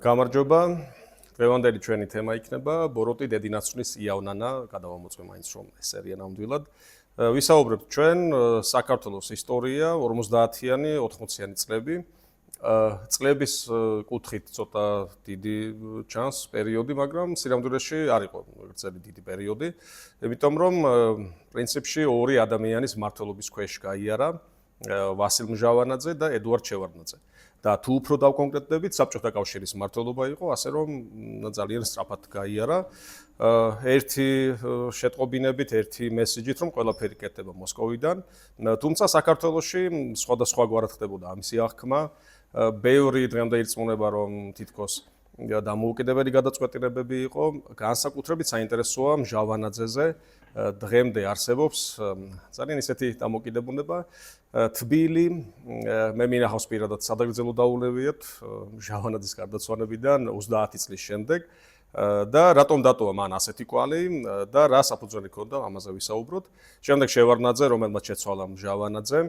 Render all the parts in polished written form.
გამარჯობა. დღევანდელი ჩვენი თემა იქნება ბოროტი დედინაცვლის იავნანა, გადავამოწმე მაინც რომ ეს სერია ნამდვილად. ვისაუბრებთ ჩვენ საქართველოს ისტორია 50-იანი, 80-იანი წლები. წლების კუთხით ცოტა დიდი ჩანს პერიოდი, მაგრამ სინამდვილეში არ იყო გრძელი დიდი პერიოდი. იმიტომ რომ პრინციპში ორი ადამიანის მმართველობის ქვეშ გაიარა ვასილ მჟავანაძე და ედუარდ შევარდნაძე. და თუ უფრო დავკონკრეტდებით, საბჭოთა კავშირის მმართველობა იყო, ასე რომ ძალიან სწრაფად გაიარა. ერთი შეტყობინებით, ერთი მესიჯით, რომ ყველაფერი კეთდება მოსკოვიდან. თუმცა საქართველოში სხვადასხვაგვარად ხდებოდა ამისი აღქმა. ბევრი დღემდე ირწმუნება, რომ თითქოს დამოუკიდებელი გადაწყვეტილებები იყო. განსაკუთრებით საინტერესოა მჟავანაძეზე დღემდე არსებობს ძალიან ისეთი დამოკიდებულება. თბილი, მე მინახავს პირადად სადაგრძელო დაულებიათ მჟავანაძის გარდაცვალებიდან 30 წლის შემდეგ და რატომ დატოვა მან ასეთი კვალი და რა საფუძველი ჰქონდა ამაზე ვისაუბროთ. შემდეგ შევარდნაძე, რომელმაც შეცვალა მჟავანაძე,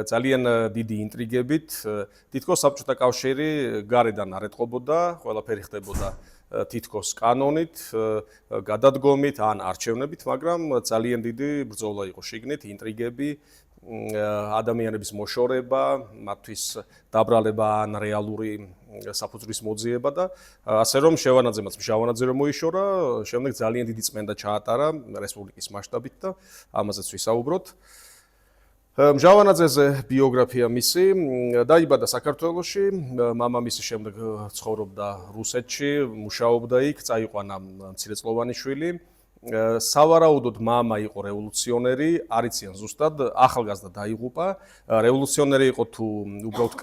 ძალიან დიდი ინტრიგებით, თითქოს საბჭოთა კავშირი გარედან არ ეტყობოდა, ყველაფერი ხდებოდა თითქოს კანონით, გადადგომით ან არჩევნებით, მაგრამ ძალიან დიდი ბრძოლა იყო შიგნით, ინტრიგები, ადამიანების მოშორება, მათთვის დაბრალება ან რეალური საფუძვლის მოძიება და ასე რომ შევარდნაძემაც მჟავანაძე რომ მოიშორა, შემდეგ ძალიან დიდი წმენდა ჩაატარა რესპუბლიკის მასშტაბით და ამაზეც ვისაუბროთ. მჟავანაძეზე ბიოგრაფია მისი, დაიბადა საქართველოში, მამამისი შემდეგ ცხოვრობდა რუსეთში, მუშაობდა იქ, წაიყვანა მცირეწლოვანი შვილი. სავარაუდოდ მამა იყო რევოლუციონერი, არ იციან ზუსტად, ახალგაზრდა დაიღუპა. რევოლუციონერი იყო თუ უბრალოდ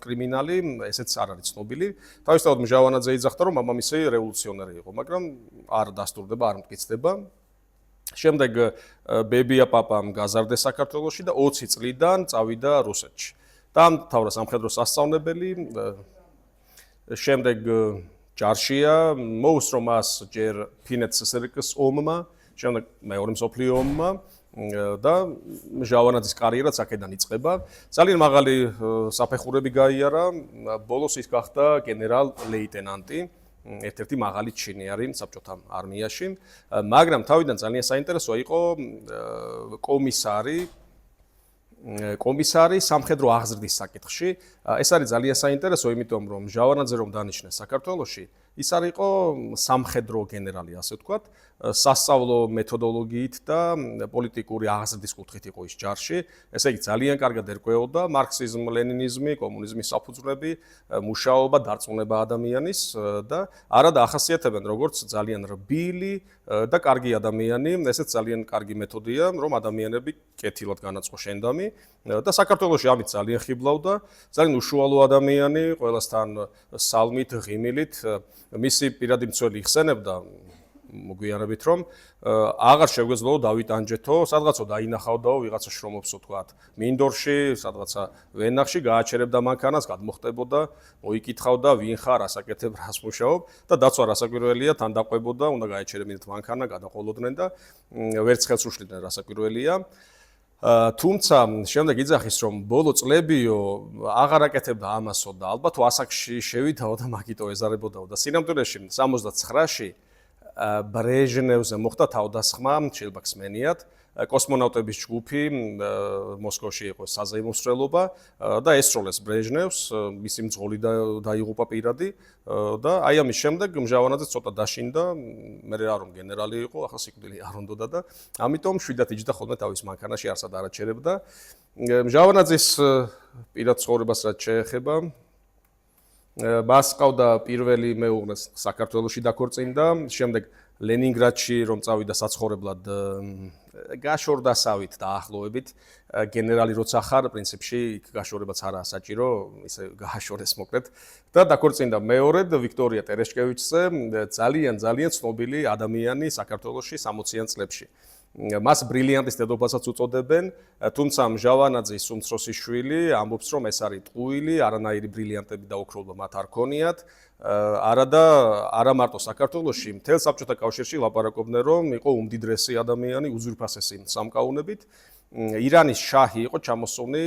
კრიმინალი, ესეც არ არის ცნობილი. თავისთავად მჟავანაძე იძახდა, რომ მამამისი რევოლუციონერი იყო, მაგრამ არ დასტურდება, არ მტკიცდება. შემდეგ ბებია პაპამ გაზარდეს საქართველოში და 20 წლიდან წავიდა რუსეთში. დაამთავრა სამხედრო სასწავლებელი, შემდეგ ჯარშია, მოუსწრო მას ჯერ ფინეთის ССР-ის ომმა, შემდეგ მეორე მსოფლიო ომმა და მჟავანაძის კარიერაც აქედან იწყება. ძალიან მაღალი საფეხურები გაიარა, ბოლოს ის გახდა გენერალ-ლეიტენანტი. ერთ-ერთი მაღალი ჩინი არის საბჭოთა არმიაში, მაგრამ თავიდან ძალიან საინტერესოა იყო კომისარი სამხედრო აღზრდის საკითხში. ეს არის ძალიან საინტერესო, იმიტომ რომ მჟავანაძე რომ დანიშნეს საქართველოში, ის არ იყო სამხედრო გენერალი, ასე ვთქვათ, სასწავლო მეთოდოლოგიით და პოლიტიკური აღზრდის კუთხით იყო ის ჯარში. ესე იგი ძალიან კარგად ერკვეოდა მარქსიზმ, ლენინიზმი, კომუნიზმის საფუძვლები, მუშაობა, დარწმუნება ადამიანის და არადა ახასიათებენ როგორც ძალიან რბილი და კარგი ადამიანი. ესეც ძალიან კარგი მეთოდია, რომ ადამიანები კეთილად განაწყო შენდამი და საქართველოში ამით ძალიან ხიბლავდა, ძალიან უშუალო ადამიანი, ყველასთან სალმით, ღიმილით. მისი პირადი მცველი იხსენებდა მოგვიანებით რომ აღარ შეგვეძლო დავით ანჯეთო, სადღაცო დაინახავდაო ვიღაცა შრომობს ვთქვათ, მინდორში, სადღაცა ვენახში გააჩერებდა მანქანას, გადმოხტებოდა, მოიკითხავდა ვინ ხარ, ასაკეთებ, რას მუშაობ და დაცვა რასაკვირველია, თან დაყვებოდა, უნდა გაეჩერებინათ მანქანა, გადაყოლოდნენ და ვერც ხელს უშლიდნენ რასაკვირველია. თუმცა შემდეგ იძახის რომ ბოლო წლებიო აღარ აკეთებდა ამასო და ალბათ ასაკში შევიდაო და მაგიტო ეზარებოდაო და სინამდვილეში 79-ში ბრეჟნევზე მოხდა თავდასხმა, შეიძლება გსმენიათ, კოსმონავტების ჯგუფი მოსკოვში იყო საზეიმოსწრელობა და ესწროლეს ბრეჟნევს, მისი მძღოლი დაიღუპა პირადი და აი ამის შემდეგ მჟავანაძე ცოტა დაშინდა, მე რა რომ გენერალი იყო, ახლა სიკვდილი არ უნდოდა და ამიტომ შვიდად იჯდა ხოლმე თავის მანქანაში, არსად არ აჩერებდა. მჟავანაძის პირად ცხოვრებას რაც შეეხება, მას ყავდა პირველი მეუღლე საქართველოში დაქორწინდა, შემდეგ ლენინგრადში რომ წავიდა საცხოვრებლად გაშორდასავით დაახლოებით, გენერალი როცა ხარ, პრინციპში იქ გაშორებაც არაა საჭირო, ისე გააშორეს მოკლედ და დაქორწინდა მეორედ ვიქტორია ტერეშკევიჩზე, ძალიან ცნობილი ადამიანი საქართველოში 60-იან წლებში. მას ბრილიანტის დედოფალსაც უწოდებენ, თუმცა მჟავანაძის უმცროსი შვილი ამბობს, რომ ეს არის ტყუილი, არანაირი ბრილიანტები და ოქროობა მათ არ ქონიათ. არა მარტო საქართველოში, მთელ საბჭოთა კავშირში ლაპარაკობდნენ, რომ იყო უმდიდრესი ადამიანი, უძვირფასესი სამკაუნებით. ირანის შაჰი იყო ჩამოსული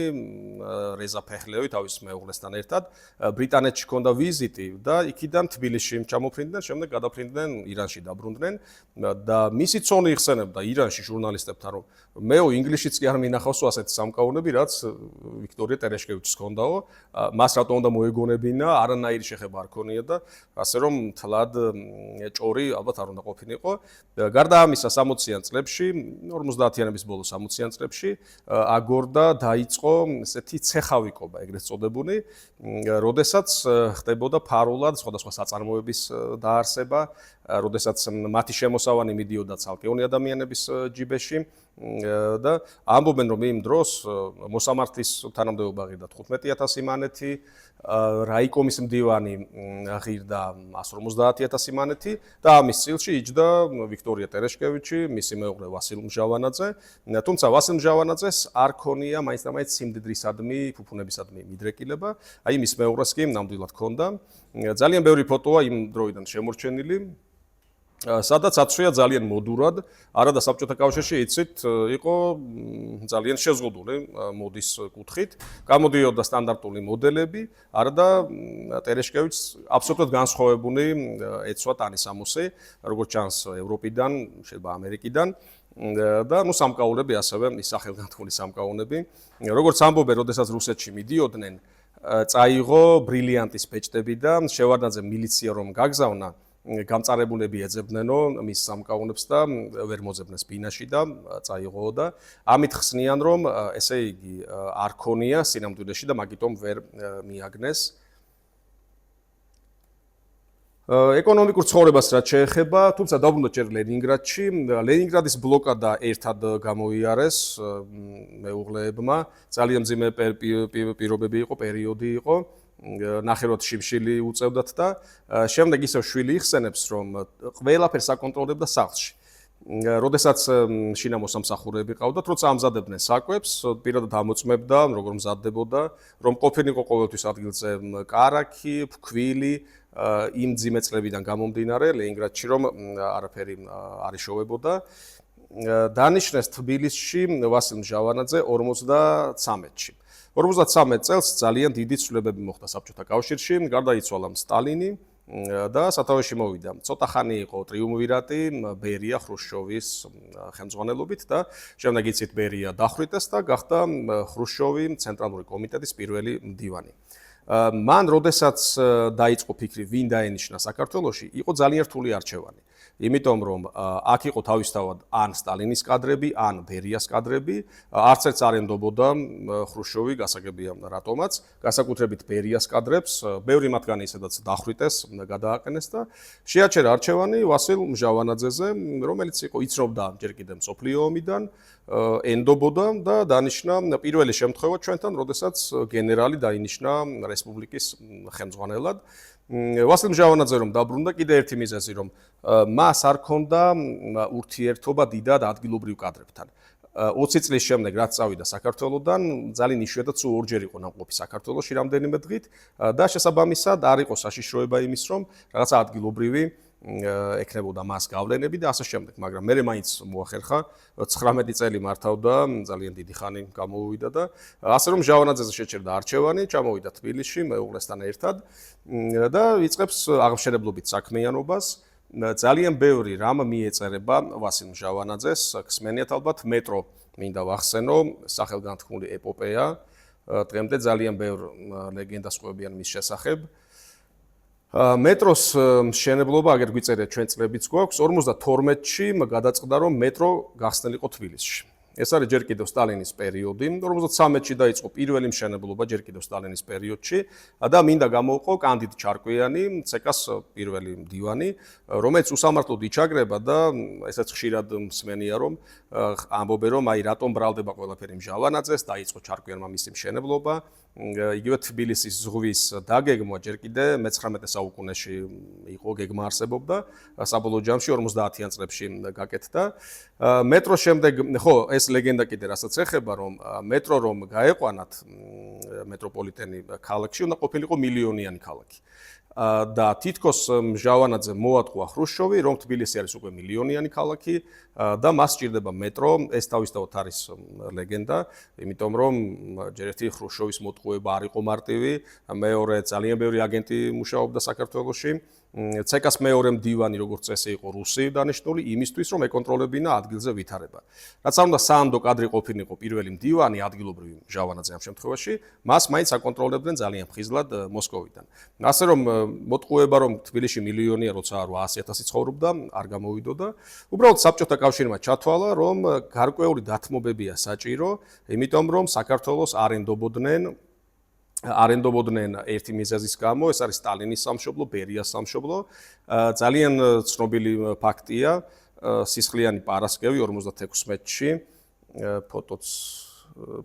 რეზა ფეხლევი თავის მეუღლესთან ერთად. ბრიტანეთში ჰქონდა ვიზიტი და იქიდან თბილისში ჩამოფრინდნენ, შემდეგ გადაფრინდნენ ირანში დაბრუნდნენ და მისი ცონი იხსენებდა ირანში ჟურნალისტებთან, რომ მეო ინგლისშიც კი არ მინახავსო ასეთი სამკაუნები, რაც ვიქტორია ტერეშკევიჩს ჰქონდაო, მას რატო უნდა მოეგონებინა, არანაირი შეხება არ ქონია და ასე რომ თლად ჭორი ალბათ არ უნდა ყოფილიყო. გარდა ამისა 60-იან წლებში, 50-იანების ბოლოს 60-იან წლებში აგორდა დაიწყო ესეთი ცეხავიკობა, ეგრეთ წოდებული, როდესაც ხდებოდა ფარულად სხვადასხვა საწარმოების დაარსება, როდესაც მათი შემოსავანი მიდიოდა ცალკეული ადამიანების ჯიბეში და ამბობენ, რომ იმ დროს მოსამართლის თანამდებობა ღირდა 15000 იმანეთი, რაიკომის მდივანი ღირდა 150000 იმანეთი და ამის წილში იჯდა ვიქტორია ტერეშკევიჩი, მისი მეუღლე ვასილ მჟავანაძე. თუმცა ვასილ მჟავანაძეს არ ქონია მაინც და მაინც სიმდიდრისადმი, ფუფუნებისადმი მიდრეკილება, აი მის მეუღლეს კი ნამდვილად ქონდა. ძალიან ბევრი ფოტოა იმ დროიდან შემორჩენილი. სადაც აცვია ძალიან მოდურად, არადა საბჭოთა კავშირში იცით, იყო ძალიან შეზღუდული მოდის კუთხით, გამოდიოდა სტანდარტული მოდელები, არადა ტერეშკევიჩს აბსოლუტურად განსხვავებული ეცვა ტანისამოსი, როგორც ჩანს ევროპიდან, შეიძლება ამერიკიდან და ნუ სამკაულები ასევე ის სახელგანთქმული სამკაულები. როგორც ამბობენ, როდესაც რუსეთში მიდიოდნენ, წაიღო ბრილიანტის პეჭდები და შევარდნაძე მილიცია რომ გაგზავნა გამწარებულები ეძებნენო მის სამკაუნებს და ვერ მოძებნეს ბინაში და წაიღო და ამით ხსნიან რომ ესე იგი არ ქონია სინამდვილეში და მაგიტომ ვერ მიაგნეს. ეკონომიკურ ცხოვრებას რაც შეეხება, თუმცა დაბრუნდა ჯერ ლენინგრადში, ლენინგრადის ბლოკადა ერთად გამოიარეს მეუღლეებმა, ძალიან მძიმე პირობები იყო, პერიოდი იყო. ნახევრად შიმშილი უწევდათ და შემდეგ ისევ შვილი იხსენებს რომ ყველაფერს აკონტროლებდა სახლში. როდესაც შინა მოსამსახურეები ყავდათ, როცა ამზადებდნენ საკვებს, პირადად ამოწმებდა, როგორ მზადდებოდა, რომ ყოფილიყო ყოველთვის ადგილზე კარაქი, ფქვილი, იმ მძიმე წლებიდან გამომდინარე ლენინგრადში რომ არაფერი არ იშოვებოდა. დანიშნეს თბილისში ვასილ მჟავანაძე 53-ში. 53 წელს ძალიან დიდი ცვლილებები მოხდა საბჭოთა კავშირში, გარდაიცვალა სტალინი და სათავეში მოვიდა. ცოტა ხანი იყო ტრიუმვირატი ბერია ხრუშჩოვის ხელმძღვანელობით და შემდეგ იცით ბერია დახვრიტეს და გახდა ხრუშჩოვი ცენტრალური კომიტეტის პირველი მდივანი. მან როდესაც დაიწყო ფიქრი ვინ დაენიშნა საქართველოში, იყო ძალიან რთული არჩევანი. იმიტომ რომ აქ იყო თავისთავად ან სტალინის კადრები, ან ბერიას კადრები, არც ერთს არ ენდობოდა ხრუშჩოვი, გასაგებია რატომაც, განსაკუთრებით ბერიას კადრებს, ბევრი მათგანი ისედაც დახვრიტეს, გადააყენეს და შეაჩერა არჩევანი ვასილ მჟავანაძეზე, რომელიც იყო იცნობდა ჯერ კიდევ მსოფლიო ომიდან, ენდობოდა და დანიშნა პირველი შემთხვევა ჩვენთან, როდესაც გენერალი დაინიშნა რესპუბლიკის ხელმძღვანელად. ვასილ მჟავანაძე რომ დაბრუნდა, კიდე ერთი მიზეზი რომ მას არ ქონდა ურთიერთობა დიდად ადგილობრივ კადრებთან. 20 წლის შემდეგ რაც წავიდა საქართველოდან, ძალიან იშვიათად სულ ორჯერ იყო ნამყოფი საქართველოში რამდენიმე დღით და შესაბამისად არ იყო საშიშროება იმის რომ რაღაცა ადგილობრივი ეკნებოდა მას გავლენები და ასე შემდეგ, მაგრამ მე მაინც მოახერხა 19 წელი მართავდა, ძალიან დიდი ხანი გამოუვიდა და ასე რომ მჟავანაძეზე შეჩერდა არჩევანი, ჩამოვიდა თბილისში მეუღლესთან ერთად და იწყებს აღმშენებლობით საქმიანობას. ძალიან ბევრი რამ მიეწერება ვასილ მჟავანაძეს, ხსმენიათ ალბათ მეტრო მინდა ვახსენო, სახელგანთქმული ეპოპეა, დღემდე ძალიან ბევრ ლეგენდას ყვებიან მის შესახებ. მეტროს მშენებლობა, აგერ გვიწერეთ ჩვენ წლებიც გვაქვს, 52-ში გადაწყდა რომ მეტრო გახსნილიყო თბილისში. ეს არის ჯერ კიდევ სტალინის პერიოდი, 53-ში დაიწყო პირველი მშენებლობა ჯერ კიდევ სტალინის პერიოდში და მინდა გამოვყო კანდიდ ჩარკვიანი, ცეკას პირველი მდივანი, რომელიც უსამართლოდ იჩაგრება და ესეც ხშირად მსმენია რომ ამბობენ რომ აი რატომ ბრალდება ყველაფერი მჟავანაძეს, დაიწყო ჩარკვიანმა მისი მშენებლობა. იგივე თბილისის ზღვის დაგეგმვა ჯერ კიდე მე-19 საუკუნეში იყო, გეგმა არსებობდა, საბოლოო ჯამში 50-იან წლებში გაკეთდა. მეტრო შემდეგ, ხო, ეს ლეგენდა კიდე რასაც ეხება, რომ მეტრო რომ გაეყვანათ მეტროპოლიტენი ქალაქში, უნდა ყოფილიყო მილიონიანი ქალაქი. და თითქოს მჟავანაძე მოატყუა ხრუშჩოვი, რომ თბილისი არის უკვე მილიონიანი ქალაქი და მას სჭირდება მეტრო, ეს თავისთავად არის ლეგენდა, იმიტომ რომ ჯერ ერთი ხრუშჩოვის მოტყუება არ იყო მარტივი, მეორე ძალიან ბევრი აგენტი მუშაობდა საქართველოში. ცეკას მეორე მდივანი როგორც წესი იყო რუსი დანიშნული იმისთვის რომ ეკონტროლებინა ადგილზე ვითარება. რაც არ უნდა საანდო კადრი ყოფილიყო პირველი მდივანი ადგილობრივი ჟავანაძე ამ შემთხვევაში, მას მაინც აკონტროლებდნენ ძალიან მხიზლად მოსკოვიდან. ასე რომ მოტყუება რომ თბილისში მილიონია როცა არ 100,000 ცხოვრობდა, არ გამოვიდოდა. უბრალოდ საბჭოთა კავშირმა ჩათვალა რომ გარკვეული დათმობებია საჭირო, იმიტომ რომ საქართველოს არენდობოდნენ ერთი მიზეზის გამო, ეს არის სტალინის სამშობლო, ბერიას სამშობლო. ძალიან ცნობილი ფაქტია, სისხლიანი პარასკევი 56-ში,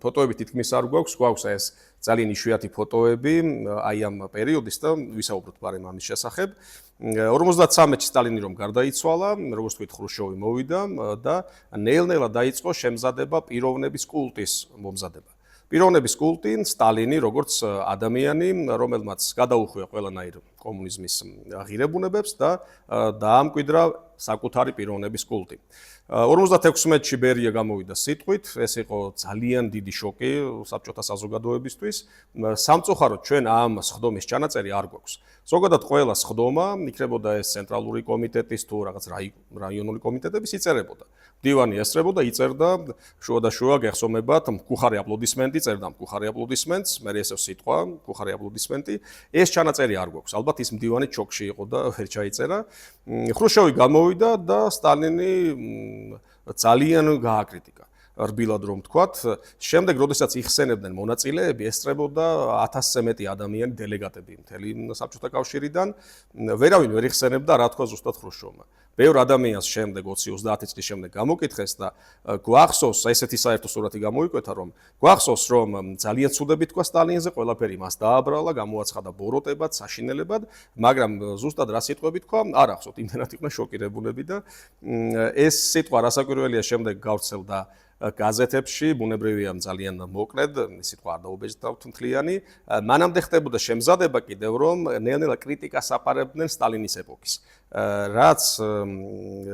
ფოტოები თითქმის არ გვაქვს ეს ძალიან იშვიათი ფოტოები აი ამ პერიოდის და ვისაუბროთ პარემ ამის შესახებ. 53-ში სტალინი რომ გარდაიცვალა, როგორც თქვით, ხრუშჩოვი მოვიდა და ნელ-ნელა დაიწყო შემზადება პიროვნების კულტის მომზადება. პიროვნების კულტი სტალინი როგორც ადამიანი, რომელმაც გადაუხვია ყველანაირ კომუნიზმის ღირებულებებს და დაამკვიდრა საკუთარი პიროვნების კულტი. 56-ში ბერია გამოვიდა სიტყვით, ეს იყო ძალიან დიდი შოკი საბჭოთა საზოგადოებისთვის. სამწუხაროდ ჩვენ ამ სხდომის ჩანაწერი არ გვაქვს. ზოგადად ყველა სხდომა, იქნებოდა ეს ცენტრალური კომიტეტის თუ რაღაც რაიონული კომიტეტების იწერებოდა. მდივანი ესწრებოდა, იწერდა შუა გეხსომებათ, მკუხარი აპლოდისმენტი, წერდა მკუხარი აპლოდისმენტს, მე ესევ სიტყვა, მკუხარი აპლოდისმენტი. ეს ჩანაწერი არ გვაქვს. ალბათ ის მდივანი შოკში იყო და ვერ ჩაიწერა. ხრუშჩოვი გამოვიდა და სტალინი ძალიან გააკრიტიკა. რბილად რომ ვთქვათ, შემდეგ როდესაც იხსენებდნენ მონაწილეები, ესწრებოდა 1000-ზე მეტი ადამიანი დელეგატები მთელი საბჭოთა კავშირიდან, ვერავინ ვერ იხსენებდა რა თქვა ზუსტად ხრუშჩოვმა. ბევრ ადამიანს შემდეგ 20-30 წლის შემდეგ გამოკითხეს და გვახსოვს, ესეთი საერთო სურათი გამოიკვეთა, რომ გვახსოვს, რომ ძალიან ცუდები თქვა სტალინზე, ყველაფერი მას დააბრალა, გამოაცხადა ბოროტებად, საშინელებად, მაგრამ ზუსტად რა სიტყვები თქვა, არ ახსოვთ, იმდენად იყვნენ შოკირებულები და ეს სიტყვა რასაკვირველია შემდეგ გავრცელდა გაზეთებში, ბუნებრივია ძალიან მოკლედ, სიტყვა არ დაუბეჭდავთ მთლიანი. მანამდე ხდებოდა შემზადება კიდევ, რომ ნელ-ნელა კრიტიკას აპარებდნენ სტალინის ეპოქის. რაც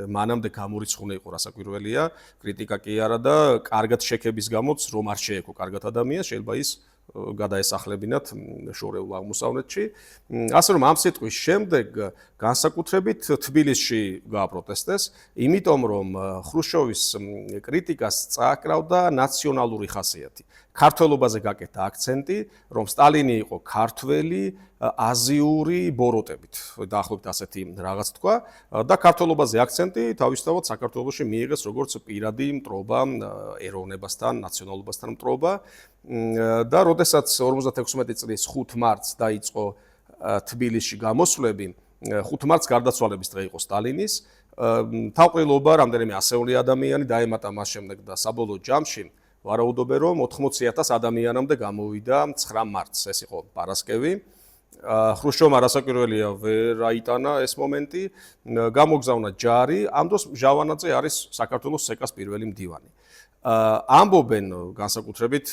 მანამდე გამორიცხული იყო რასაკვირველია, კრიტიკა კი არა და კარგად შექების გამოც რომ არ შეექო კარგად ადამიანს, შეიძლება ის გადაესახლებინათ შორეულ აღმოსავლეთში. ასე რომ ამ სიტყვის შემდეგ განსაკუთრებით თბილისში გააპროტესტეს, იმიტომ რომ ხრუშჩოვის კრიტიკას წააკრავდა ნაციონალური ხასიათი. ქართველობაზე გაკეთა აქცენტი, რომ სტალინი იყო ქართველი, აზიური ბოროტებით, დაახლოებით ასეთი რაღაც თქვა და ქართველობაზე აქცენტი თავისთავად საქართველოში მიიღეს როგორც პირადი მტრობა ეროვნებასთან, ნაციონალობასთან მტრობა და როდესაც 56 წლის 5 მარტს დაიწყო თბილისში გამოსვლები, 5 მარტს გარდაცვალების დღე იყო სტალინის, თავყრილობა რამდენიმე ასეული ადამიანი დაემატა მას შემდეგ და საბოლოო ჯამში ვარაუდობენ რომ 80,000 ადამიანამდე გამოვიდა 9 მარტს, ეს იყო პარასკევი. ხრუშჩოვმა რასაკვირველია ვერ აიტანა ეს მომენტი, გამოგზავნა ჯარი, ამ დროს ჟავანაძე არის საქართველოს სეკას პირველი მდივანი. ამბობენ განსაკუთრებით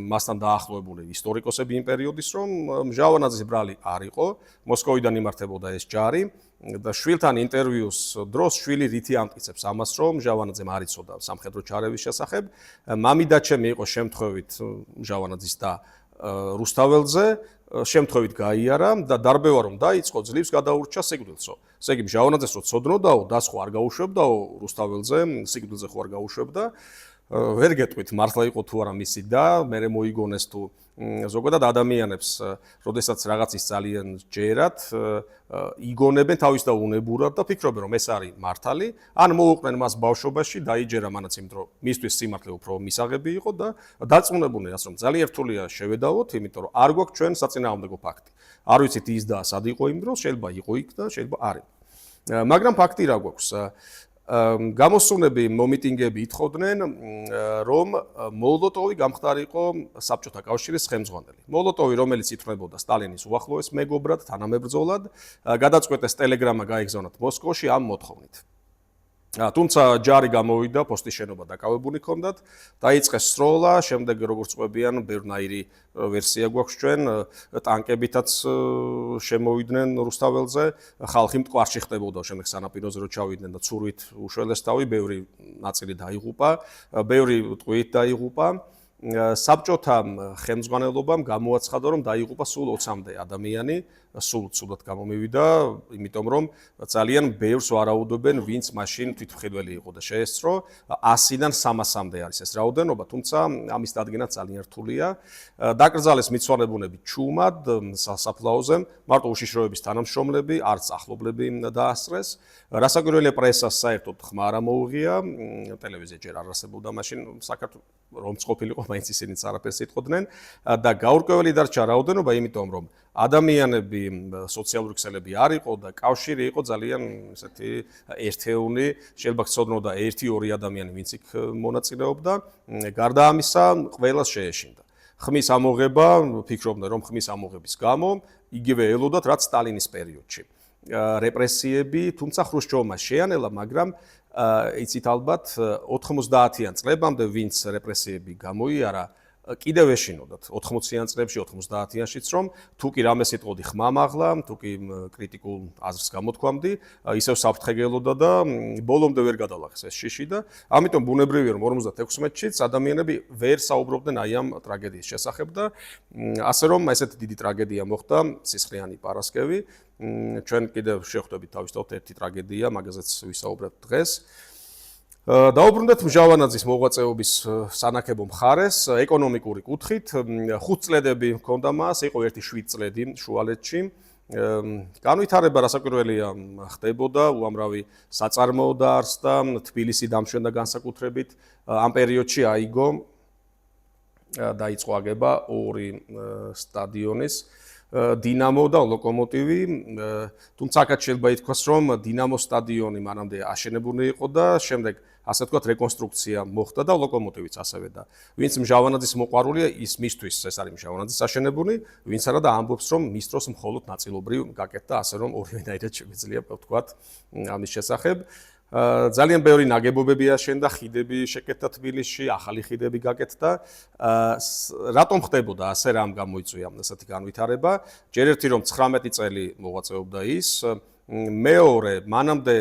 მასთან დაახლოებული ისტორიკოსები იმ პერიოდის, რომ ჟავანაძის ბრალი არ იყო, მოსკოვიდან იმართებოდა ეს ჯარი და შვილთან ინტერვიუს დროს შვილი რითი ამტკიცებს ამას, რომ ჟავანაძემ არ იცოდა სამხედრო ჩარევის შესახებ. მამიდაჩემი იყო შემთხვევით ჟავანაძის და რუსთაველზე, შემთხვევით გაიარა და დარბევა რომ დაიწყო, ძლივს გადაურჩა სიკვდილსო. ესე იგი ჟავანაძეს რო ცოდნოდაო, დას ხო არ გაუშვებდაო რუსთაველზე, სიკვდილზე ხო არ გაუშვებდა. ვერ გეტყვით მართლა იყო თუ არა მისი და მე მოიგონეს თუ ზოგადად ადამიანებს, როდესაც რაღაცის ძალიან ჯერათ, იგონებენ თავის და უნებურად და ფიქრობენ რომ ეს არის მართალი, ან მოუყვნენ მას ბავშვობაში, დაიჯერა მანაც იმ დრო მისთვის სიმართლე უფრო მისაღები იყო და დარწმუნებულნი რომ ძალიან რთულია შევედავოთ, იმიტომ რომ არ გვაქვს ჩვენ საწინააღმდეგო ფაქტი. არ ვიცით ის და სად იყო იმ დროს, შეიძლება იყო იქ და შეიძლება არ იყო. მაგრამ ფაქტი რა გვაქვს? გამოსუნები მომიტინგები ითხოვდნენ, რომ მოლოტოვი გამხდარიყო საბჭოთა კავშირის ხელმძღვანელი. მოლოტოვი, რომელიც ითვლებოდა სტალინის უახლოეს მეგობრად, თანამებრძოლად, გადაწყვეტეს ტელეგრამა გაიგზავნათ მოსკოვში ამ მოთხოვნით. თუმცა ჯარი გამოვიდა, პოსტის შენობა დაკავებული ჰქონდათ, დაიწყეს სროლა, შემდეგ როგორც ყვებიან, ბევრნაირი ვერსია გვაქვს ჩვენ, ტანკებითაც შემოვიდნენ რუსთაველზე, ხალხი მტკვარში ხდებოდა, შემდეგ სანაპიროზე რო ჩავიდნენ და ცურვით უშველესთავი, ბევრი ნაწილი დაიღუპა, ბევრი ტყვით დაიღუპა. საბჭოთა ხელმძღვანელობამ გამოაცხადა, რომ დაიღუპა სულ 20-მდე ადამიანი, სულ ცუდად გამომივიდა, იმიტომ რომ ძალიან ბევრს ვარაუდობენ, ვინც მაშინ თვითმხედველი იყო და შეესწრო, 100-დან 300-მდე არის ეს რაოდენობა, თუმცა ამის დადგენა ძალიან რთულია. დაკრძალეს მიცვალებულები ჩუმად, სასაფლაოზე, მარტო უშიშროების თანამშრომლები, არც ახლობლები დაასწრეს. რასაკვირველია, პრესას საერთოდ ხმა არ მოუღია, ტელევიზია ჯერ არ არსებობდა მაშინ საქართველოს რომც ყოფილიყო, მაინც ისინიც არაფერს იტყოდნენ და გაურკვეველი დარჩა რაოდენობა, იმიტომ რომ ადამიანები, სოციალური ქსელები არ იყო და კავშირი იყო ძალიან ესეთი ერთეული, შეიძლება გწოდნოდა 1-2 ადამიანი, ვინც იქ მონაწილეობდა, გარდა ამისა, ყველას შეეშინდა. ხმის ამოღება, ფიქრობდნენ, რომ ხმის ამოღების გამო იგივე ელოდათ, რაც სტალინის პერიოდში. რეპრესიები, თუმცა ხრუშჩოვმა შეანელა, მაგრამ იცით ალბათ 90-იან წლებამდე ვინც რეპრესიები გამოიარა, კიდევ ეშინოდათ 80-იან წლებში, 90-იანშიც, რომ თუ კი რამეს იტყოდი ხმამაღლა, თუ კი კრიტიკულ აზრს გამოთქვამდი, ისევ საფრთხე გელოდა და ბოლომდე ვერ გადალახეს ეს შიში და ამიტომ ბუნებრივია, რომ 56-შიც ადამიანები ვერ საუბრობდნენ აი ამ ტრაგედიის შესახებ და ასე რომ ესეთი დიდი ტრაგედია მოხდა, სისხლიანი პარასკევი. ჩვენ კიდევ შევხვდებით თავისთავად ერთი ტრაგედია, მაგაზეც ვისაუბრებთ დღეს. დაუბრუნდეთ მჟავანაძის მოღვაწეობის სანაკებო მხარეს, ეკონომიკური კუთხით, 5 წლედები ჰქონდა მას, იყო ერთი 7 წლედი შუალედში. განვითარება რასაკვირველია ხდებოდა, უამრავი საწარმოო დაარსდა, თბილისი დამშვენდა განსაკუთრებით, ამ პერიოდში აიგო დაიწყო აგება 2 სტადიონის, დინამო და ლოკომოტივი, თუმცა აქაც შეიძლება ითქვას, რომ დინამო სტადიონი მანამდე აშენებული იყო და შემდეგ ასე ვთქვათ რეკონსტრუქცია მოხდა და ლოკომოტივიც ასევე და ვინც მჟავანაძის მოყვარულია, ის მისთვის ეს არის მჟავანაძის აშენებული, ვინც არა და ამბობს, რომ მის დროს მხოლოდ ნაწილობრივ გაკეთდა, ასე რომ ორივენაირად შეგვიძლია ვთქვათ ამის შესახებ. ძალიან ბევრი ნაგებობები აშენდა, ხიდები შეკეთდა თბილისში, ახალი ხიდები გაკეთდა. რატომ ხდებოდა ასე, რამ გამოიწვია ასეთი განვითარება? ჯერ ერთი რომ 19 წელი მოღვაწეობდა ის, მეორე მანამდე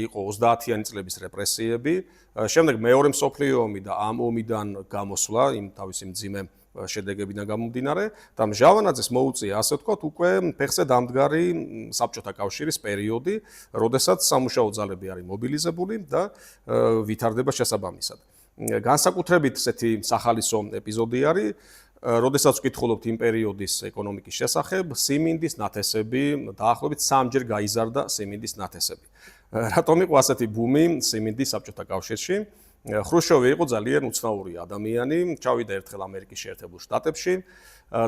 იყო 30-იანი წლების რეპრესიები, შემდეგ მეორე მსოფლიო ომი და ამ ომიდან გამოსვლა, იმ თავისი მძიმე შედეგებიდან გამომდინარე და მჟავანაძეს მოუწია ასე ვთქვათ უკვე ფეხზე დამდგარი საბჭოთა კავშირის პერიოდი, როდესაც სამუშაო ძალები არის მობილიზებული და ვითარდება შესაბამისად. განსაკუთრებით ესეთი სახალისო ეპიზოდი არის, როდესაც ვკითხულობთ იმ პერიოდის ეკონომიკის შესახებ, სიმინდის ნათესები დაახლოებით 3-ჯერ გაიზარდა სიმინდის ნათესები. რატომ იყო ასეთი ბუმი სიმინდის საბჭოთა კავშირში? ხრუშჩოვი იყო ძალიან უცნაური ადამიანი, ჩავიდა ერთხელ ამერიკის შეერთებულ შტატებში,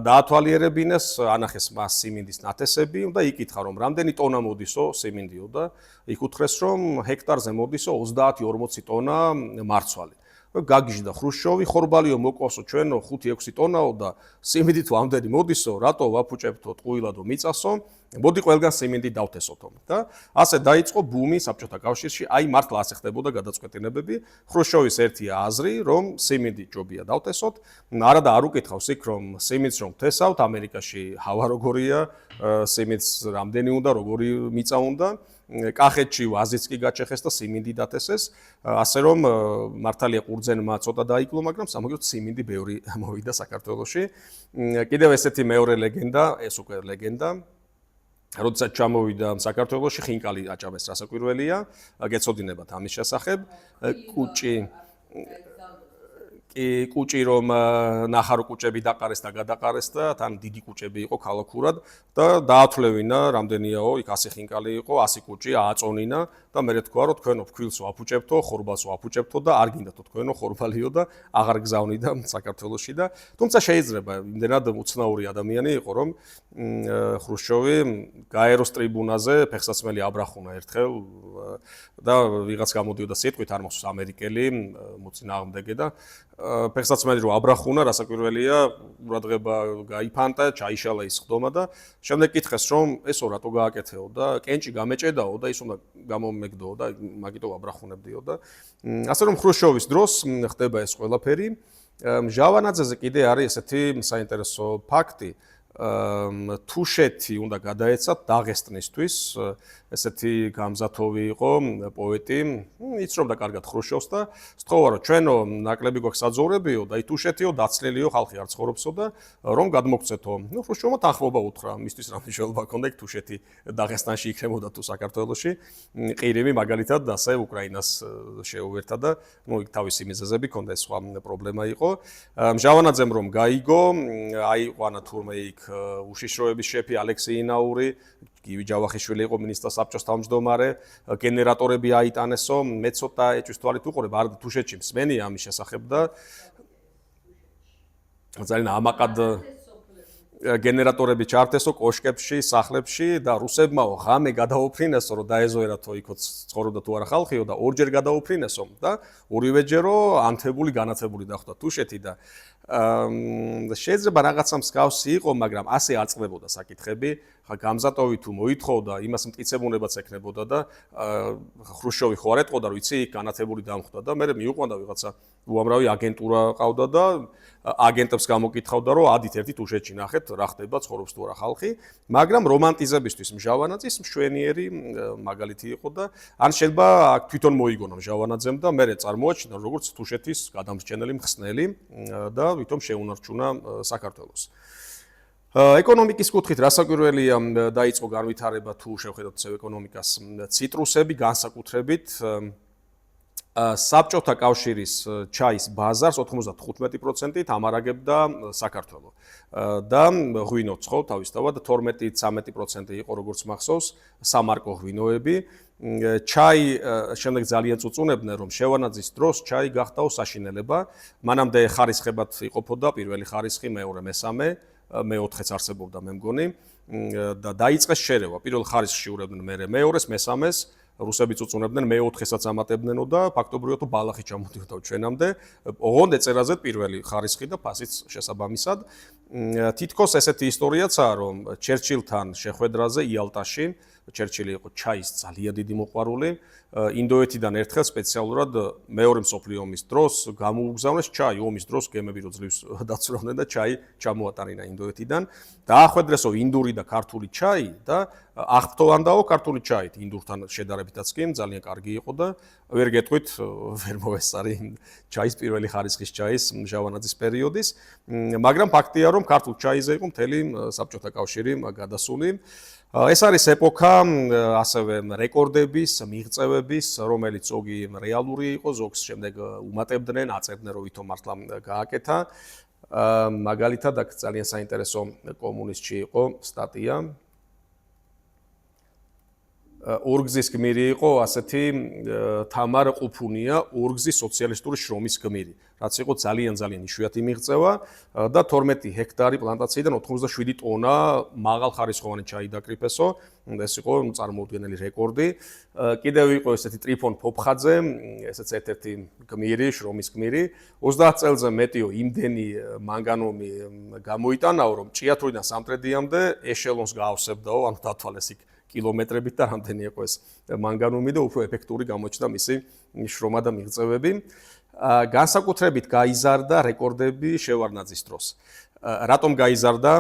დაათვალიერებინეს, ანახეს მას სიმინდის ნათესები და იკითხა, რომ რამდენი ტონა მოდისო სიმინდიო და იქ უთხრეს, რომ ჰექტარზე მოდისო 30-40 ტონა მარცვალი. გაგიჟდა ხრუშჩოვი, ხორბალიო მოყვასო ჩვენო 5-6 ტონაო და სიმინდით ამდენი მოდისო, რატო ვაფუჭებთო ტყუილადო მიწასო, მოდი ყველგან სიმინდი დავთესოთო და ასე დაიწყო ბუმი საბჭოთა კავშირში, აი მართლა ასე ხდებოდა გადაწყვეტილებები. ხრუშჩოვის ერთი აზრი, რომ სიმინდი ჯობია დავთესოთ, არა და არ უკითხავს იქ, რომ სიმინდს რომ თესავთ, ამერიკაში ჰავა როგორია, სიმინდს რამდენი უნდა, როგორი მიწა უნდა. კახეთში ვაზიც კი გაჩეხეს და სიმინდი დათესეს, ასე რომ მართალია ყურძენმა ცოტა დაიკლო, მაგრამ სამაგიეროდ სიმინდი ბევრი მოვიდა საქართველოში. კიდევ ესეთი მეორე ლეგენდა, ეს უკვე ლეგენდა. როდესაც ჩამოვიდა საქართველოში, ხინკალი აჭამეს რასაკვირველია, გეცოდინებათ ამის შესახებ. კუჭი რომ ნახარო კუჭები დაყარეს და გადაყარეს და თან დიდი კუჭები იყო ქალაქურად და დაათვლევინა რამდენიაო, იქ 100 ხინკალი იყო, 100 კუჭი ააწონინა და მე თქვა რომ თქვენო ფქვილს ვაფუჭებთო, ხორბალს ვაფუჭებთო და არ გინდათო თქვენო ხორბალიო და აღარ გზავნიდა საქართველოში და თუმცა შეიძლება იმდენად უცნაური ადამიანი იყო რომ ხრუშჩოვი გაეროს ტრიბუნაზე ფეხსაცმელი აბრახუნა ერთხელ და ვიღაც გამოდიოდა სიტყვით არ მახსოვს ამერიკელი მოწინააღმდეგე და ფეხსაცმელი რომ აბრახუნა, რასაკვირველია, ყურადღება გაიფანტა, ჩაიშალა ის ხდომა და შემდეგ კითხეს რომ ესო რატო გააკეთეო და კენჭი გამეჭედაო და ის უნდა გამომეგდოო და მაგიტო აბრახუნებდიო და ასე რომ ხრუშჩოვის დროს ხდება ეს ყველაფერი. ჟავანაძეზე კიდე არის ესეთი საინტერესო ფაქტი. თუშეთი უნდა გადაეცათ დაღესტნისთვის, ესეთი გამზათოვი იყო პოეტი, იცრობდა კარგად ხრუშჩოვს და სთხოვა რომ ჩვენო ნაკლები გვაქვს საძოვრებიო და თუშეთიო დაცლილიო ხალხი არ ცხოვრობსო და რომ გადმოგცეთო. ხრუშჩოვმა თანხმობა უთხრა, მისთვის რა მნიშვნელობა ჰქონდა თუშეთი დაღესტანში იქნებოდა თუ საქართველოში. ყირიმი მაგალითად ასე უკრაინას შეუერთა და იქ თავისი მიზეზები ჰქონდა, ეს სხვა პრობლემა იყო. ჟავანაძემ რომ გაიგო, აიყვანა თურმე იქ უშიშროების შეფი ალექსეი ინაური, გივი ჯავახიშვილი იყო მინისტრთა საბჭოს თავმჯდომარე, გენერატორები აიტანესო, მე ცოტა ეჭვის თვალით უყურებ, არ თუშეთში მსმენი ამის შესახებ და ძალიან ამაყად გენერატორები ჩართესო კოშკებში, სახლებში და რუსებმაო ღამე გადაუფრინესო, რომ დაეზოერათო იქოც ცხოვრობდა თუ არა ხალხიო და ორჯერ გადაუფრინესო და ორივეჯერო ანთებული განათებული დახვდა თუშეთი და შეიძლება რაღაცა მსგავსი იყო, მაგრამ ასე არ წყდებოდა საკითხები. გამზატოვი თუ მოითხოვდა, იმას მტკიცებულებაც ექნებოდა და ხრუშჩოვი ხო არ ეტყოდა, რომ იცი, განათებული დამხვდა და მე მიუყვანდა ვიღაცა უამრავი აგენტურა ყავდა და აგენტებს გამოკითხავდა, რომ ადით ერთი თუშეთში ნახეთ, რა ხდება, ცხოვრობს თუ არა ხალხი, მაგრამ რომანტიზებისთვის ჟავანაძის მშვენიერი მაგალითი იყო და ან შეიძლება თვითონ მოიგონა ჟავანაძემ და მე წარმოაჩინა როგორც თუშეთის გადამრჩენელი მხსნელი და ვითომ შეუნარჩუნა საქართველოს. ეკონომიკის კუთხით რასაკვირველია დაიწყო განვითარება თუ შევხედოთ ეკონომიკას ციტრუსები განსაკუთრებით საბჭოთა კავშირის ჩაის ბაზარს 95%-ით ამარაგებდა საქართველო და ღვინოც ხო თავისთავად 12-13% იყო როგორც მახსოვს სამარკო ღვინოები ჩაი შემდეგ ძალიან წუწუნებდნენ რომ შევანაძის დროს ჩაი გახდაო საშინელება მანამდე ხარისხებად იყოფოდა პირველი ხარისხი მეორე მესამე მეოთხეც არსებობდა მე მგონი და დაიწყეს შერევა პირველ ხარისხში ურევდნენ მეორეს მესამეს რუსები წუწუნებდნენ მეოთხესაც ამატებდნენო და ფაქტობრივად ბალახი ჩამოდიოდა ჩვენამდე ოღონდ ეწერაზე პირველი ხარისხი და ფასიც შესაბამისად თითქოს ესეთი ისტორიაცაა რომ ჩერჩილთან შეხვედრაზე იალტაში ჩერჩილი იყო ჩაის ძალიან დიდი მოყვარული ინდოეთიდან ერთხელ სპეციალურად მეორე მსოფლიო ომის დროს გამოუგზავნეს ჩაი ომის დროს გემები რო ძლივს დაცურავდნენ და ჩაი ჩამოატანინა ინდოეთიდან დაახვედრესო ინდური და ქართული ჩაი და აღფრთოვანდაო ქართული ჩაით ინდურთან შედარებითაც კი ძალიან კარგი იყო და ვერ გეტყვით ვერ მოესწარი ჩაის პირველი ხარისხის ჩაის ჟავანაძის პერიოდის მაგრამ ფაქტია რომ ქართულ ჩაიზე იყო მთელი საბჭოთა კავშირი გადასული ეს არის ეპოქა ასევე რეკორდების, მიღწევების, რომელიც ზოგი რეალური იყო, ზოგს შემდეგ უმატებდნენ, აწერდნენ, რომ ვითომ მართლა გააკეთა. მაგალითად, აქ ძალიან საინტერესო კომუნისტში იყო სტატია. ორგზის გმირი იყო ასეთი თამარ ყუფუნია, ორგზის სოციალისტური შრომის გმირი. რაც იყო ძალიან იშვიათი მიღწევა და 12 ჰექტარი პლანტაციიდან 87 ტონა მაღალხარისხოვანი ჩაი დაკრიფესო. ეს იყო წარმოუდგენელი რეკორდი. კიდევ იყო ესეთი ტრიფონ ფოფხაძე, ესეც ერთ-ერთი გმირი, შრომის გმირი. 30 წელზე მეტიო იმდენი მანგანუმი გამოიტანაო, რომ ჭიათურიდან სამტრედიამდე ეშელონს გაავსებდაო, ანუ დათვალეს იქ კილომეტრებით და რამდენი იყო ეს მანგანუმი და უფრო ეფექტური გამოჩნდა მისი შრომა და მიღწევები. განსაკუთრებით გაიზარდა რეკორდები შევარნაძის დროს. რატომ გაიზარდა?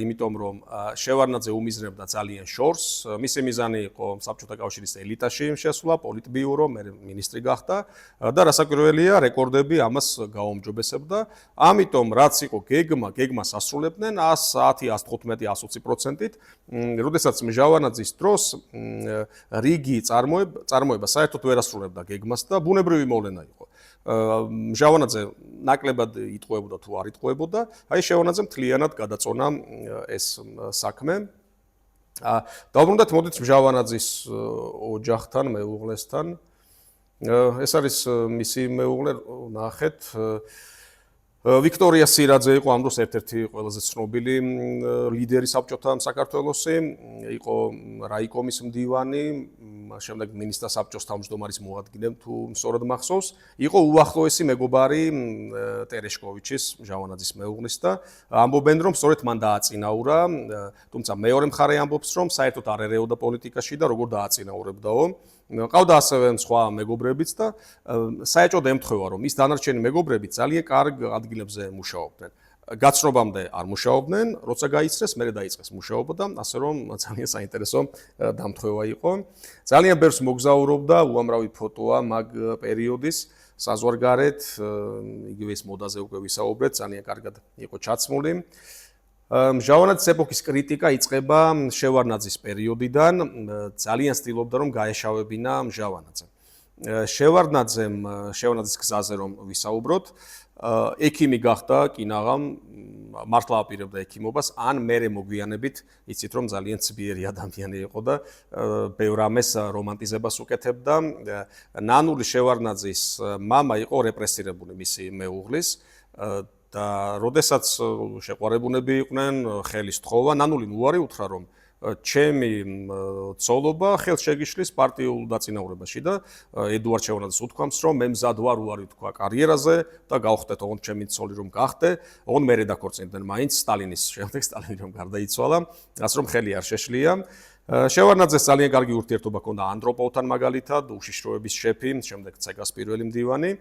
იმიტომ რომ შევარნაძე უმიზნებდა ძალიან შორს, მისი მიზანი იყო საბჭოთა კავშირის ელიტაში შესვლა, პოლიტბიურო, მე მინისტრი გახდა და რასაკვირველია, რეკორდები ამას გააუმჯობესებდა. ამიტომ რაც იყო გეგმას ასრულებდნენ 110, 115, 120%-ით. როდესაც ჟავანაძის დროს რიგი წარმოება საერთოდ ვერ ასრულებდა გეგმას და ბუნებრივი მოვლენა იყო. ჟავანაძე ნაკლებად იტყუებოდა თუ არ იტყუებოდა, აი შევანაძემ მთლიანად გადაწონა ეს საქმე. დავბრუნდეთ მოდით ჟავანაძის ოჯახთან, მეუღლესთან. ეს არის მისი მეუღლე, ნახეთ. ვიქტორია სირაძე იყო ამ დროს ერთ-ერთი ყველაზე ცნობილი ლიდერი საბჭოთა საქართველოსი, იყო რაიკომის მდივანი, შემდეგ მინისტრთა საბჭოს თავმჯდომარის მოადგილემ თუ სწორად მახსოვს, იყო უახლოესი მეგობარი ტერეშკოვიჩის, ჟავანაძის მეუღლის და ამბობენ რომ სწორედ მან დააწინაურა, თუმცა მეორე მხარე ამბობს რომ საერთოდ არ ერეოდა პოლიტიკაში და როგორ დააწინაურებდაო. ყავდა ასევე სხვა მეგობრებიც და საერთოდ ემთხვევა რომ ის დანარჩენი მეგობრები ძალიან კარგ ადგილებზე მუშაობდნენ. გაცნობამდე არ მუშაობდნენ, როცა გაიცნეს, მერე დაიწყეს მუშაობა და ასე რომ ძალიან საინტერესო დამთხვევა იყო. ძალიან ბევრს მოგზაურობდა, უამრავი ფოტოა მაგ პერიოდის საზღვარგარეთ, იგივე ის მოდაზე უკვე ვისაუბრეთ, ძალიან კარგად იყო ჩაცმული. ჟავანაძის ეპოქის κρიტიკა იწყება შევარნაძის პერიოდიდან, ძალიან ცდილობდა რომ გაეშავებინა ჟავანაძე. შევარნაძის გზაზე რომ ვისაუბროთ, ექიმი გახდა კინაღამ, მართლა აპირებდა ექიმობას, ან მერე მოგვიანებით, იცით რომ ძალიან ცბიერი ადამიანი იყო და ბევრ ამეს რომანტიზებას უკეთებდა. ნანული შევარნაძის მამა იყო რეპრესირებული მისი მეუღლის და როდესაც შეყვარებულები იყვნენ, ხელის თხოვა, ნანული უარი უთხრა რომ ჩემი ცოლობა ხელს შეგიშლის პარტიულ დაწინაურებაში და ედუარდ შევარნაძეს უთქვამს რომ მე მზად ვარ უარი თქვა კარიერაზე და გავხდეთ ოღონდ ჩემი ცოლი რომ გახდე, ოღონდ მერე დაქორწინდნენ მაინც სტალინის შემდეგ სტალინი რომ გარდაიცვალა, ასე რომ ხელი არ შეშლია. შევარნაძეს ძალიან კარგი ურთიერთობა ჰქონდა ანდროპოვთან მაგალითად, უშიშროების შეფი, შემდეგ ცეგას პირველი მდივანი,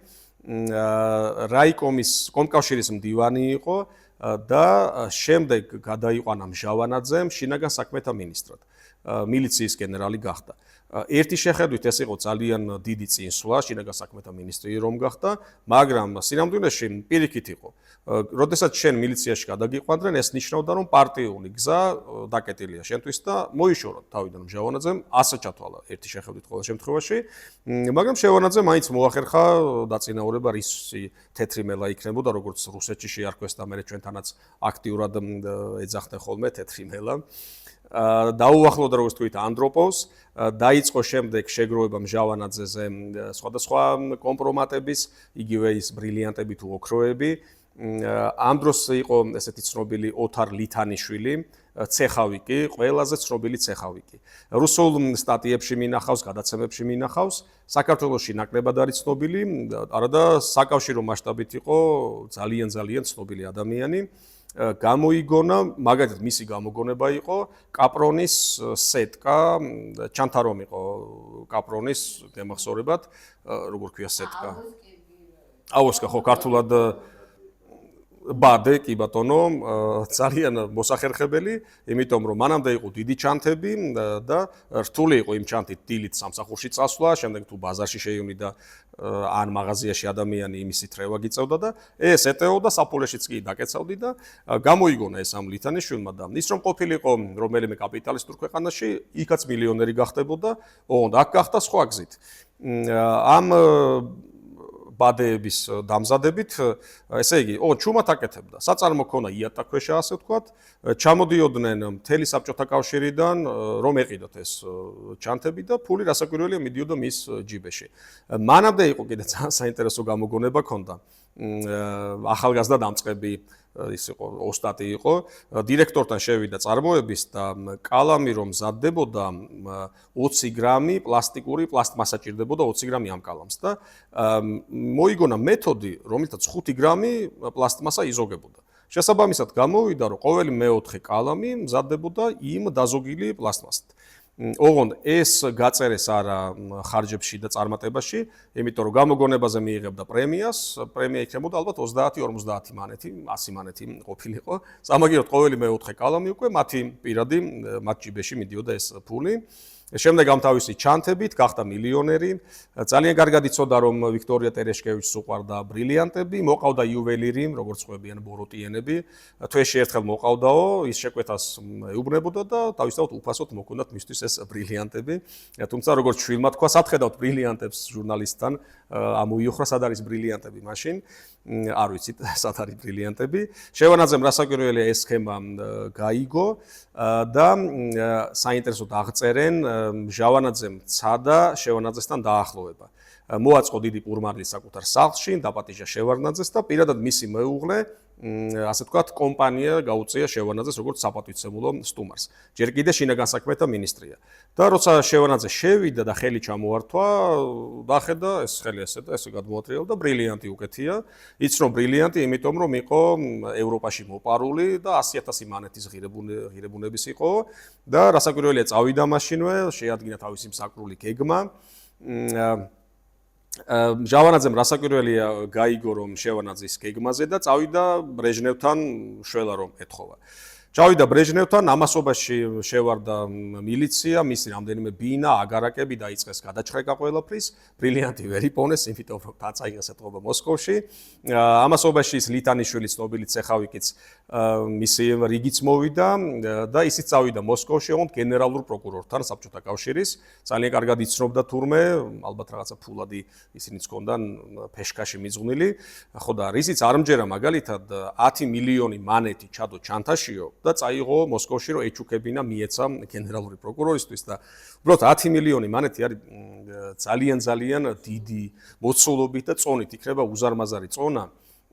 რაიკომის კომკავშირის მდივანი იყო და შემდეგ გადაიყვანა ჟავანაძემ შინაგან საქმეთა მინისტრად. მილიციის გენერალი გახდა. ერთი შეხედვით ეს იყო ძალიან დიდი წინსვლა, შინაგან საქმეთა მინისტრი რომ გახდა, მაგრამ სინამდვილეში პირიქით იყო. როდესაც შენ მილიციაში გადაგიყვანდნენ, ეს ნიშნავდა რომ პარტიული გზა დაკეტილია შენთვის და მოიშორა თავიდან ჟავანაძემ, ასე ჩათვალა ერთი შეხედვით ყოველ შემთხვევაში, მაგრამ შევარნაძე მაინც მოახერხა დაწინაურება რისი თეთრი მელა იქნებოდა, როგორც რუსეთში შეარქვეს და მე ჩვენთანაც აქტიურად ეძახდნენ ხოლმე თეთრი მელა. დაუახლოვდა როგორც თქვით ანდროპოვს, დაიწყო შემდეგ შეგროვება ჟავანაძეზე სხვადასხვა კომპრომატების, იგივე ის ბრილიანტები თუ ოქროები. ამ დროს იყო ესეთი ცნობილი ოთარ ლითანიშვილი, ცეხავიკი, ყველაზე ცნობილი ცეხავიკი. რუსულ სტატიებში მინახავს, გადაცემებში მინახავს, საქართველოში ნაკლებად არის ცნობილი, არადა საკავშირო მასშტაბით იყო ძალიან ცნობილი ადამიანი. გამოიგონა, მაგალითად მისი გამოგონება იყო კაპრონის სეტკა, ჩანთარომ იყო კაპრონის გემახსოვრებად, როგორ ქვია სეტკა. ავოსკა ხო ქართულად ბადე, კი ბატონო, ძალიან მოსახერხებელი, იმიტომ რომ მანამდე იყო დიდი ჩანთები და რთული იყო იმ ჩანთით დილით სამსახურში წასვლა, შემდეგ თუ ბაზარში შეივნიდა ან მაღაზიაში ადამიანი იმისით რევა გიწევდა და ეს ეტეოდა საფულეშიც კი დაკეცავდი და გამოიგონა ეს ამ ლითანიშვილმა და ის რომ ყოფილიყო რომელიმე კაპიტალისტურ ქვეყანაში, იქაც მილიონერი გახდებოდა, ოღონდ აქ გახდა სხვა გზით. ამ ბადეების დამზადებით, ესე იგი, ჩუმად აკეთებდა. საწარმო ქონა იატაკქვეშა, ასე ვთქვათ, ჩამოდიოდნენ მთელი საბჭოთა კავშირიდან, რომ ეყიდოთ ეს ჩანთები და ფული რასაკვირველია მიდიოდა მის ჯიბეში. მანამდე იყო კიდე ძალიან საინტერესო გამოგონება ქონდა. ახალგაზრდა დამწყები ის იყო ოსტატი იყო, დირექტორთან შევიდა წარმოების და კალამი რომ მზადდებოდა 20 გრამი პლასტიკური პლასტმასა ჭირდებოდა 20 გრამი ამ კალამს და მოიგონა მეთოდი, რომელთაც 5 გრამი პლასტმასა იზოგებოდა. შესაბამისად გამოვიდა, რომ ყოველი მეოთხე კალამი მზადდებოდა იმ დაზოგილი პლასტმასით. ოღონდ ეს გაწერეს არა ხარჯებში და წარმატებაში, იმიტომ რომ გამოგონებაზე მიიღებდა პრემიას, პრემია იქნებოდა ალბათ 30-50 მანეთი, 100 მანეთი ყოფილიყო. სამაგიეროდ ყოველი მეოთხე კალამი უკვე მათი პირადი მათ ჯიბეში მიდიოდა ეს ფული. შემდეგ ამ თავისი ჩანთებით გახდა მილიონერი. ძალიან კარგად იცოდა რომ ვიქტორია ტერეშკევიჩს უყვარდა ბრილიანტები, მოყავდა იუველირი, როგორც ყვებიან ბოროტიენები. თვეში ერთხელ მოყავდაო, ის შეკვეთას ეუბნებოდა და თავისთავად უფასოდ მოქონდათ მისთვის ეს ბრილიანტები. თუმცა როგორც შვილმა თქვა, სათხედავთ ბრილიანტებს ჟურნალისტთან, ამოიოხრა სად არის ბრილიანტები მაშინ. არ ვიცით, სად არის ბრილიანტები. შევარნაძემ რასაკვირველია ეს სქემა გაიგო და საინტერესოდ აღწერენ ჟავანაძემ ცადა შევარნაძესთან დაახლოვება. მოაწყო დიდი პურმარილი საკუთარ სახლში, დაპატიჟა შევარდნაძეს და პირადად მისი მეუღლე ასე ვთქვათ, კომპანია გაუწია შევარდნაძეს როგორც საპატივცემულო სტუმარს. ჯერ კიდე შინაგან საქმეთა მინისტრია. და როცა შევარდნაძე შევიდა და ხელი ჩამოართვა, დახედა ეს ხელი ესე გადმოატრიალა და ბრილიანტი უკეთია. იცნო ბრილიანტი, იმიტომ რომ იყო ევროპაში მოპარული და 100,000 მანეთის ღირებუნების იყო და რასაკვირველია წავიდა მაშინვე, შეადგინა თავისი მსაკრული გეგმა. ჟავანაძემ რასაკვირველია გაიგო რომ შევარდნაძის გეგმაზე და წავიდა ბრეჟნევთან შველა რომ ეთხოვა. ჩავიდა ბრეჟნევთან, ამასობაში შევარდა მილიცია, მისი რამდენიმე ბინა, აგარაკები დაიწყეს გადაჭრეკა ყველაფრის. ბრილიანტი ვერ იპოვნეს, იმიტომ რომ დაწაიღეს ეთქობა მოსკოვში. ამასობაში ის ლითანიშვილი ცნობილი ცეხავიკიც მისი რიგიც მოვიდა და ისიც წავიდა მოსკოვში, ოღონდ გენერალურ პროკურორთან საბჭოთა კავშირის. ძალიან კარგად იცნობდა თურმე, ალბათ რაღაცა ფულადი ისინიც ჰქონდან ფეშკაში მიძღვნილი. ხო და რისიც არ მჯერა მაგალითად 10 მილიონი მანეთი ჩადო ჩანთაშიო და წაიღო მოსკოვში რომ ეჩუქებინა მიეცა გენერალური პროკურორისთვის და უბრალოდ 10 მილიონი მანეთი არის ძალიან დიდი მოცულობით და წონით იქნება უზარმაზარი წონა.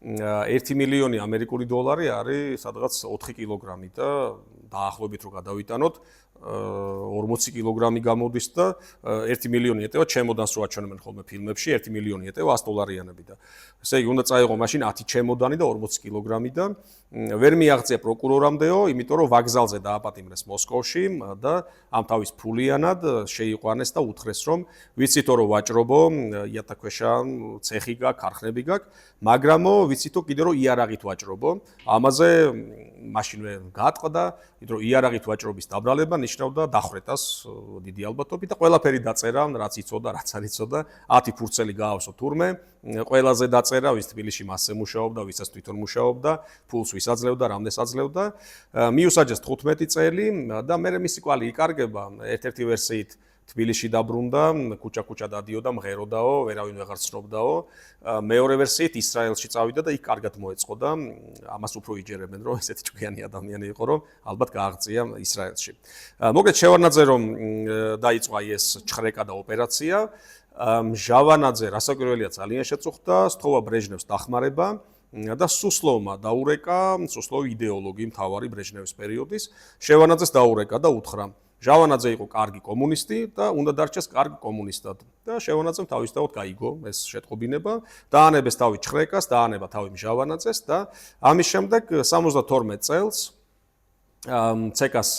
1 მილიონი ამერიკული დოლარი არის სადღაც 4 კილოგრამი და დაახლოებით რო გადავიტანოთ 40 კილოგრამი გამოდის და 1 მილიონი ეტევა ჩემოდანს რო აჩვენებენ ხოლმე ფილმებში 1 მილიონი ეტევა 100 დოლარიანები და ესე იგი უნდა წაიღო მაშინ 10 ჩემოდანი და 40 კილოგრამი და ვერ მიაღწია პროკურორამდეო, იმიტომ რომ ვაგზალზე დააპატიმრეს მოსკოვში და ამ თავის ფულიანად შეიყვანეს და უთხრეს რომ ვიცითო რომ ვაჭრობო, იატაკქვეშა ცეხი გაქვს, ქარხნები გაქვს, მაგრამო ვიცითო კიდე რომ იარაღით ვაჭრობო. ამაზე მაშინვე გაატყდა, იმიტომ რომ იარაღით ვაჭრობის დაბრალება ნიშნავდა დახვრეტას დიდი ალბათობით და ყველაფერი დაწერა, რაც იცოდა, რაც არ იცოდა, 10 ფურცელი გაავსო თურმე, ყველაზე დაწერა, ვის თბილისში მასზე მუშაობდა, ვისაც თვითონ მუშაობდა, ფულს ვის აძლევდა, რამდენს აძლევდა. მიუსაჯეს 15 წელი და მე მისი კვალი იკარგება, ერთ-ერთი ვერსიით თბილისში დაბრუნდა, ქუჩა-ქუჩა დადიოდა, მღეროდაო, ვერავინ ვეღარ ცნობდაო. მეორე ვერსიით ისრაელში წავიდა და იქ კარგად მოეწყო და ამას უფრო იჯერებენ, რომ ესეთი ჭკვიანი ადამიანი იყო, რომ ალბათ გააღწია ისრაელში. მოკლედ შევარდნაძე რომ დაიწყო ეს ჩხრეკა და ოპერაცია, ჟავანაძე რასაკვირველია ძალიან შეწუხდა, სთხოვა ბრეჟნევს დახმარება და სუსლოვმა დაურეკა, სუსლოვი იდეოლოგი მთავარი ბრეჟნევის პერიოდის, შევარდნაძეს დაურეკა და უთხრა ჟავანაძე იყო კარგი კომუნისტი და უნდა დარჩეს კარგ კომუნისტად. და შევარდნაძემ თავისთავად გაიგო ეს შეტყობინება, დაანებეს თავი ჩხრეკას, დაანება თავი ჟავანაძეს და ამის შემდეგ 72 წელს ცეკას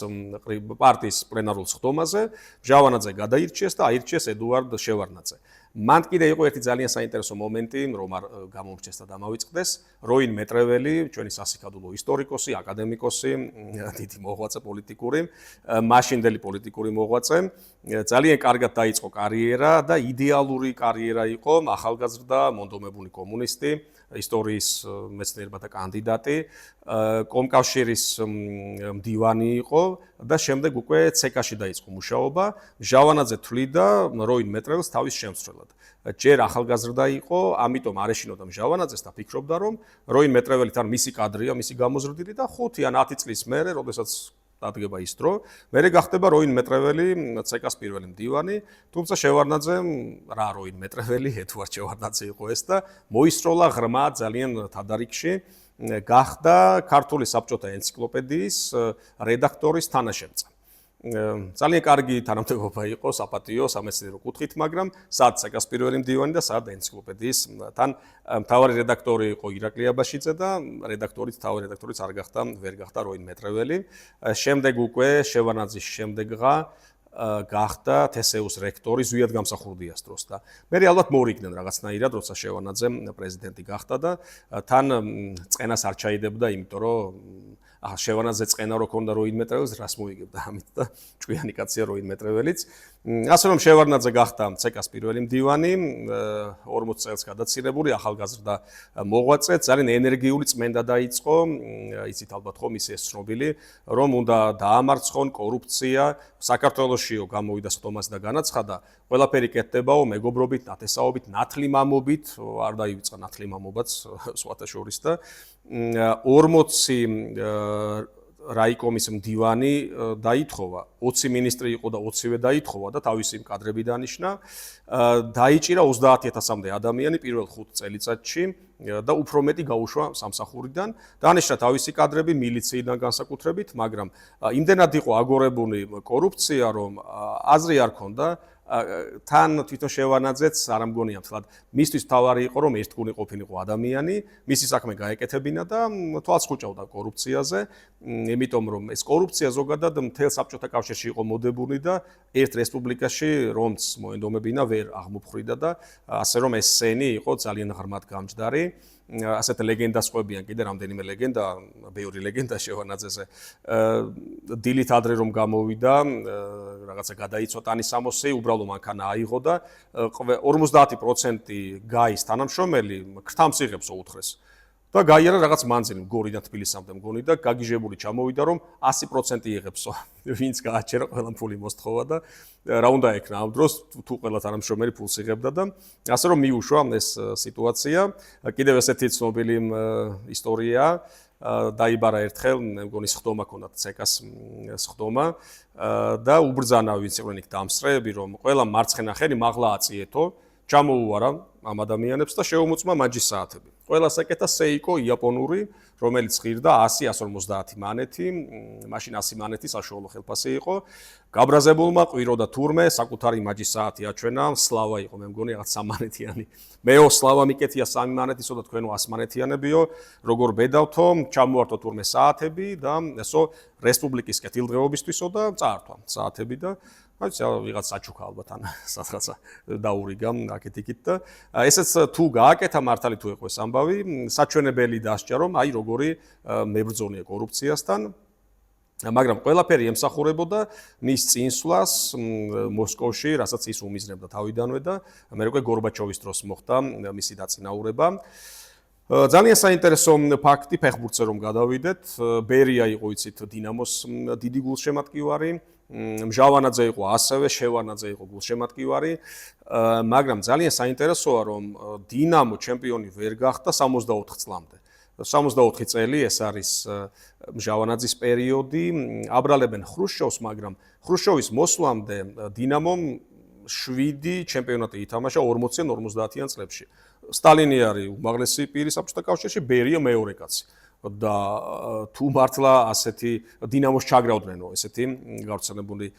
პარტიის პლენარულ სხდომაზე ჟავანაძე გადაირჩიეს და აირჩიეს ედუარდ შევარდნაძე. მან კიდე იყო ერთი ძალიან საინტერესო მომენტი, რომ არ გამომრჩეს და დამავიწყდეს, როინ მეტრეველი, ჩვენი სასიკადულო ისტორიკოსი, აკადემიკოსი, დიდი მოღვაწე პოლიტიკური, მაშინდელი პოლიტიკური მოღვაწე, ძალიან კარგად დაიწყო კარიერა და იდეალური კარიერა იყო, ახალგაზრდა, მონდომებული კომუნისტი, ისტორიის მეცნიერებათა კანდიდატი, კომკავშირის მდივანი იყო და შემდეგ უკვე ცეკაში დაიწყო მუშაობა. ჟავანაძე თვლიდა როინ მეტრეველს თავის შემცვლელად. ჯერ ახალგაზრდა იყო, ამიტომ არ ეშინოდა ჟავანაძეს და ფიქრობდა რომ როინ მეტრეველი თან მისი კადრია, მისი გამოზრდილი და 5 ან 10 წლის მერე, როდესაც დადგება ის დრო, მერე გახდება როინ მეტრეველი ცეკას პირველი მდივანი, თუმცა შევარდნაძემ რა როინ მეტრეველი, ედუარდ შევარდნაძე იყო ეს და მოისროლა ღრმა ძალიან თადარიგში, გახდა ქართული საბჭოთა ენციკლოპედიის რედაქტორის თანაშემწე. ძალიან კარგი თანამდებობა იყო საპატიო სამეცნიერო კუთხით, მაგრამ სად ცეკას პირველი მდივანი და სად ენციკლოპედიის თან მთავარი რედაქტორი იყო ირაკლი აბაშიძე და თავი რედაქტორიც ვერ გახდა როინ მეტრეველი. შემდეგ უკვე შევარდნაძის შემდეგღა გახდა თესეუს რექტორი ზვიად გამსახურდიას დროს და მე ალბათ მორიგდნენ რაღაცნაირად, როცა შევარდნაძე პრეზიდენტი გახდა და თან წენას არ ჩაიდებდა, იმიტომ რომ შევარდნაძე წენა რო ქონდა როინ მეტრეველს, რას მოიგებდა ამით და ჭკვიანი კაცია როინ მეტრეველიც. ასე რომ შევარდნაძე გახდა ცეკას პირველი მდივანი, 40 წელს გადაცილებული, ახალგაზრდა მოღვაწე, ძალიან ენერგიული წმენდა დაიწყო, იცით ალბათ ხომ ის ცნობილი, რომ უნდა დაამარცხონ კორუფცია, საქართველოშიო გამოვიდა სტომას და განაცხადა, ყველაფერი კეთდებაო მეგობრობით, ნათესაობით, ნათლი მამობით, არ დაივიწყა ნათლი მამობაც სხვათა შორის და 40 რაიკომის მდივანი დაითხოვა, 20 მინისტრი იყო და 20-ვე დაითხოვა და თავისი კადრები დანიშნა. დაიჭირა 30000-მდე ადამიანი პირველ 5 წელიწადში და უფრო მეტი გაუშვა სამსახურიდან. დანიშნა თავისი კადრები მილიციიდან განსაკუთრებით, მაგრამ იმდენად იყო აგორებული კორუფცია, რომ აზრი არ ქონდა თან თვითონ შევანაძეც არ ამგონია მთლად მისთვის თავარი იყო რომ ერთგული ყოფილიყო ადამიანი, მისი საქმე გაეკეთებინა და თვალს ხუჭავდა კორუფციაზე, იმიტომ რომ ეს კორუფცია ზოგადად მთელ საბჭოთა კავშირში იყო მოდებული და ერთ რესპუბლიკაში რომც მოენდომებინა ვერ აღმოფხრიდა და ასე რომ ეს სენი იყო ძალიან ღრმად გამჯდარი. ასეთ ლეგენდას ყვებიან კიდე რამდენიმე ლეგენდა, ბევრი ლეგენდა შევანაძეზე. დილით ადრე რომ გამოვიდა, რაღაცა გადაიცვა ტანისამოსი, უბრალო მანქანა აიღო და 50% გაის თანამშრომელი ქრთამს იღებსო უთხრეს. და გაიარა რაღაც მანძილი გორიდან თბილისამდე მგონი და გაგიჟებული ჩამოვიდა რომ 100% იღებსო. ვინც გააჩერა ყველა ფული მოსთხოვა და რა უნდა ეკნა ამ დროს თუ ყველა თანამშრომელი ფულს იღებდა და ასე რომ მიუშვა ეს სიტუაცია. კიდევ ესეთი ცნობილი ისტორია დაიბარა ერთხელ, მგონი სხდომა ქონდათ ცეკას სხდომა და უბრძანა ვინც იყვნენ იქ დამსწრეები რომ ყველა მარცხენა ხელი მაღლა აწიეთო, ჩამოუვარა ამ ადამიანებს და შეუმოწმა მაჯის საათები. ყველას ეკეთა სეიკო იაპონური, რომელიც ღირდა 100-150 მანეთი, მაშინ 100 მანეთი საშუალო ხელფასი იყო. გაბრაზებულმა ყვირო და თურმე საკუთარი მაჯის საათი აჩვენა, სლავა იყო, მე მგონი რაღაც 3 მანეთიანი. მეო სლავა მიკეთია 3 მანეთისო და თქვენო 100 მანეთიანებიო, როგორ ბედავთო, ჩამოართო თურმე საათები და ესო რესპუბლიკის კეთილდღეობისთვისო და წაართვა საათები და აიცი ვიღაც საჩუქა ალბათ ან სადღაცა დაურიგა აქეთ-იქით და ესეც თუ გააკეთა მართალი თუ იყო ეს ამბავი, საჩვენებელი დასჭა რომ აი როგორი მებრძოლია კორუფციასთან, მაგრამ ყველაფერი ემსახურებოდა მის წინსვლას მოსკოვში, რასაც ის უმიზნებდა თავიდანვე და მე უკვე გორბაჩოვის დროს მოხდა მისი დაწინაურება. ძალიან საინტერესო ფაქტი ფეხბურთზე რომ გადავიდეთ, ბერია იყო იცით დინამოს დიდი გულშემატკივარი, მჟავანაძე იყო ასევე, შევანაძე იყო გულშემატკივარი, მაგრამ ძალიან საინტერესოა რომ დინამო ჩემპიონი ვერ გახდა 64 წლამდე. 64 წელი ეს არის მჟავანაძის პერიოდი, აბრალებენ ხრუშჩოვს, მაგრამ ხრუშჩოვის მოსვლამდე დინამომ 7 ჩემპიონატი ითამაშა 40-ან 50-იან წლებში. სტალინი არის უმაღლესი პირი საბჭოთა კავშირში, ბერია მეორე კაცი. და თუ მართლა ასეთი დინამოს ჩაგრავდნენ, ესეთი გავრცელებული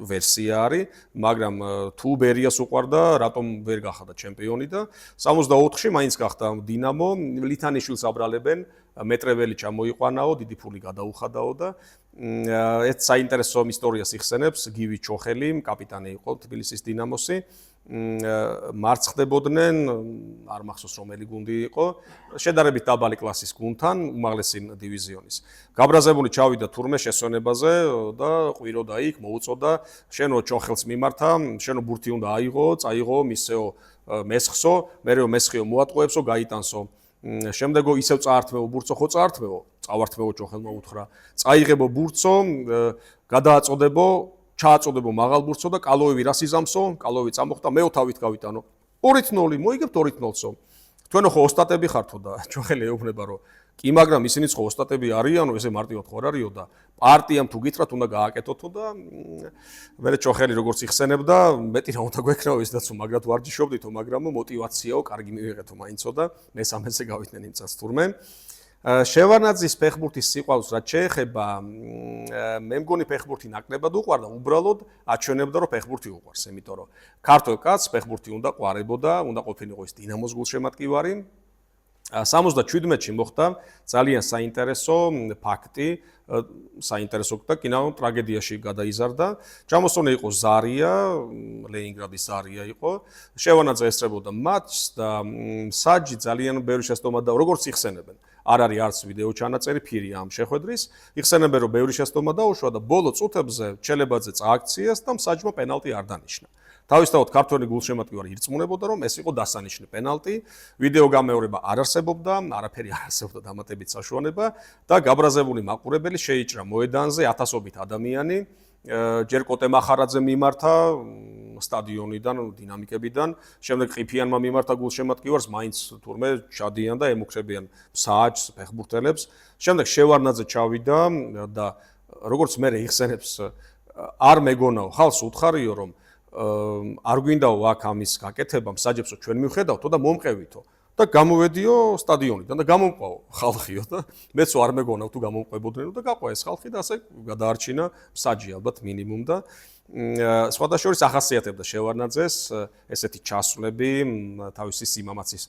ვერსია არის, მაგრამ თუ ბერიას უყვარდა, რატომ ვერ გახდა ჩემპიონი და 64-ში მაინც გახდა დინამო, ლითანიშვილს აბრალებენ, მეტრეველი ჩამოიყვანაო, დიდი ფული გადაუხადაო და ეს საინტერესო ისტორიას იხსენებს გივი ჩოხელი, კაპიტანი იყო თბილისის დინამოსი. მარცხდებოდნენ, არ მახსოვს რომელი გუნდი იყო, შედარებით დაბალი კლასის გუნდთან, უმაღლესი დივიზიონის. გაბრაზებული ჩავიდა თურმე შესვენებაზე და ყვიროდა იქ, მოუწოდა, შენო ჩოხელს მიმართა, შენო ბურთი უნდა აიღო, წაიღო, მისეო მესხსო, მერეო მესხიო მოატყუებსო, გაიტანსო. შემდეგო ისევ წაართმევო ბურთსო, ხო წაართმევო, წავართმევო ჩოხელმა უთხრა. წაიღებო ბურთსო, გადააწოდებო ჩააწოდებო მაღალ ბურთსო და კალოევი რას იზამსო? კალოევი წამოხდა, მეო თავით გავიტანო. 2-0, მოიგებთ 2-0-სო. თქვენო ხო ოსტატები ხართო და ჩოხელი ეუბნება რომ კი, მაგრამ ისინიც ხო ოსტატები არიანო, ესე მარტივად ხო არ არისო და პარტიამ თუ გითხრათ უნდა გააკეთოთო და მე ჩოხელი როგორც იხსენებდა, მეტი რა უნდა გვექნაო ისედაც მაგრად ვარჯიშობდითო, მაგრამ мотиваციაო, კარგი მივიღეთო მაინცო და მესამეზე გავიტნენ იმ წელს თურმე. შევანაძის ფეხბურთის სიყვარულს რაც შეეხება, მე მგონი ფეხბურთი ნაკლებად უყვარდა, უბრალოდ აჩვენებდა რომ ფეხბურთი უყვარს, იმიტომ რომ ქართულ კაცს ფეხბურთი უნდა ყვარებოდა, უნდა ყოფილიყო ის დინამოს გულშემატკივარი. 77-ში მოხდა ძალიან საინტერესო ფაქტი, საინტერესო და კინო ტრაგედიაში გადაიზარდა. ჩამოსული იყო ზარია, ლენინგრადის ზარია იყო. შევანაძე ესწრებოდა მატჩს და საჯი ძალიან ბევრი შეცდომა და როგორც იხსენებენ. არ არის არც ვიდეო ჩანაწერი ფირი ამ შეხვედრის. იხსენებენ რომ ბევრი შეცდომა დაუშვა და ბოლო წუთებზე ჩელებაძე წააქციეს და მსაჯმა პენალტი არ დანიშნა. თავისთავად ქართველი გულშემატკივარი ირწმუნებოდა რომ ეს იყო დასანიშნი პენალტი. ვიდეო გამეორება არ არსებობდა, არაფერი არ არსებობდა დამატებით საშუალება და გაბრაზებული მაყურებელი შეიჭრა მოედანზე 1000-ობით ადამიანი. ჯერ კოტე მახარაძე მიმართა სტადიონიდან, დინამიკებიდან, შემდეგ ყიფიანმა მიმართა გულშემატკივარს, მაინც თურმე ჩადიან და ემუქრებიან სააჯს, ფეხბურთელებს. შემდეგ შევარნაძე ჩავიდა და როგორც მე იხსენებს არ მეგონაო, ხალხს უთხარიო რომ არ გვინდაო აქ ამის გაკეთება, მსაჯებსო ჩვენ მივხედავთო და მომყევითო. და გამოვედიო სტადიონიდან და გამომყვაო ხალხიო და მეც არ მეგონა თუ გამომყვებოდნენ და გაყვა ეს ხალხი და ასე გადაარჩინა მსაჯი ალბათ მინიმუმ და სხვადასხვა შორის ახასიათებდა შევარნაძეს ესეთი ჩასვლები თავისი სიმამაცის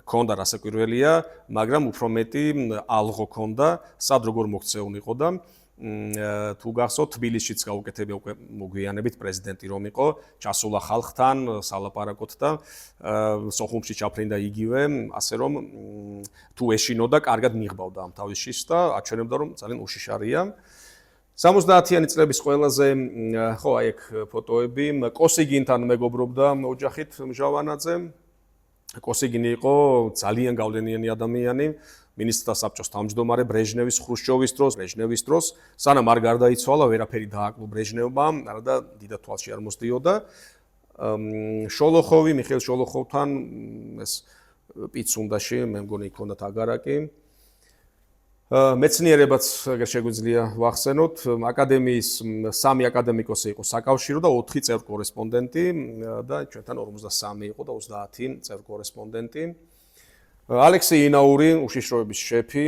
ქონდა რასაკვირველია მაგრამ უფრო მეტი ალღო ქონდა სად როგორ მოქცეუნიყო და თუ გახსოვთ თბილისშიც გაუკეთებია უკვე მოგვიანებით პრეზიდენტი რომ იყო ჩასულა ხალხთან სალაპარაკოთ და სოხუმში ჩაფრინდა იგივე ასე რომ თუ ეშინოდა კარგად მიიღბავდა ამ თავისშიც და აჩვენებდა რომ ძალიან უშიშარია 70-იანი წლების ყველაზე ხო აი ეგ ფოტოები კოსიგინთან მეგობრობდა ოჯახით მჟავანაძე კოსიგინი იყო ძალიან გავლენიანი ადამიანი მინისტრთა საბჭოს თავმჯდომარე ბრეჟნევის ხრუშჩოვის დროს სანამ არ გარდაიცვალა ვერაფერი დააკლო ბრეჟნევმა არადა დიდად თვალში არ მოსდიოდა შოლოხოვი მიხეილ შოლოხოვთან ეს პიცუნდაში მე მგონი იქონდათ აგარაკი მეცნიერებაც ეგერ შეგვიძლია ვახსენოთ აკადემიის 3 აკადემიკოსი იყო საკავშირო და 4 წევრ კორესპონდენტი და ჩვენთან 53 იყო და 30 წევრ კორესპონდენტი ალექსეი ინაური უშიშროების შეფი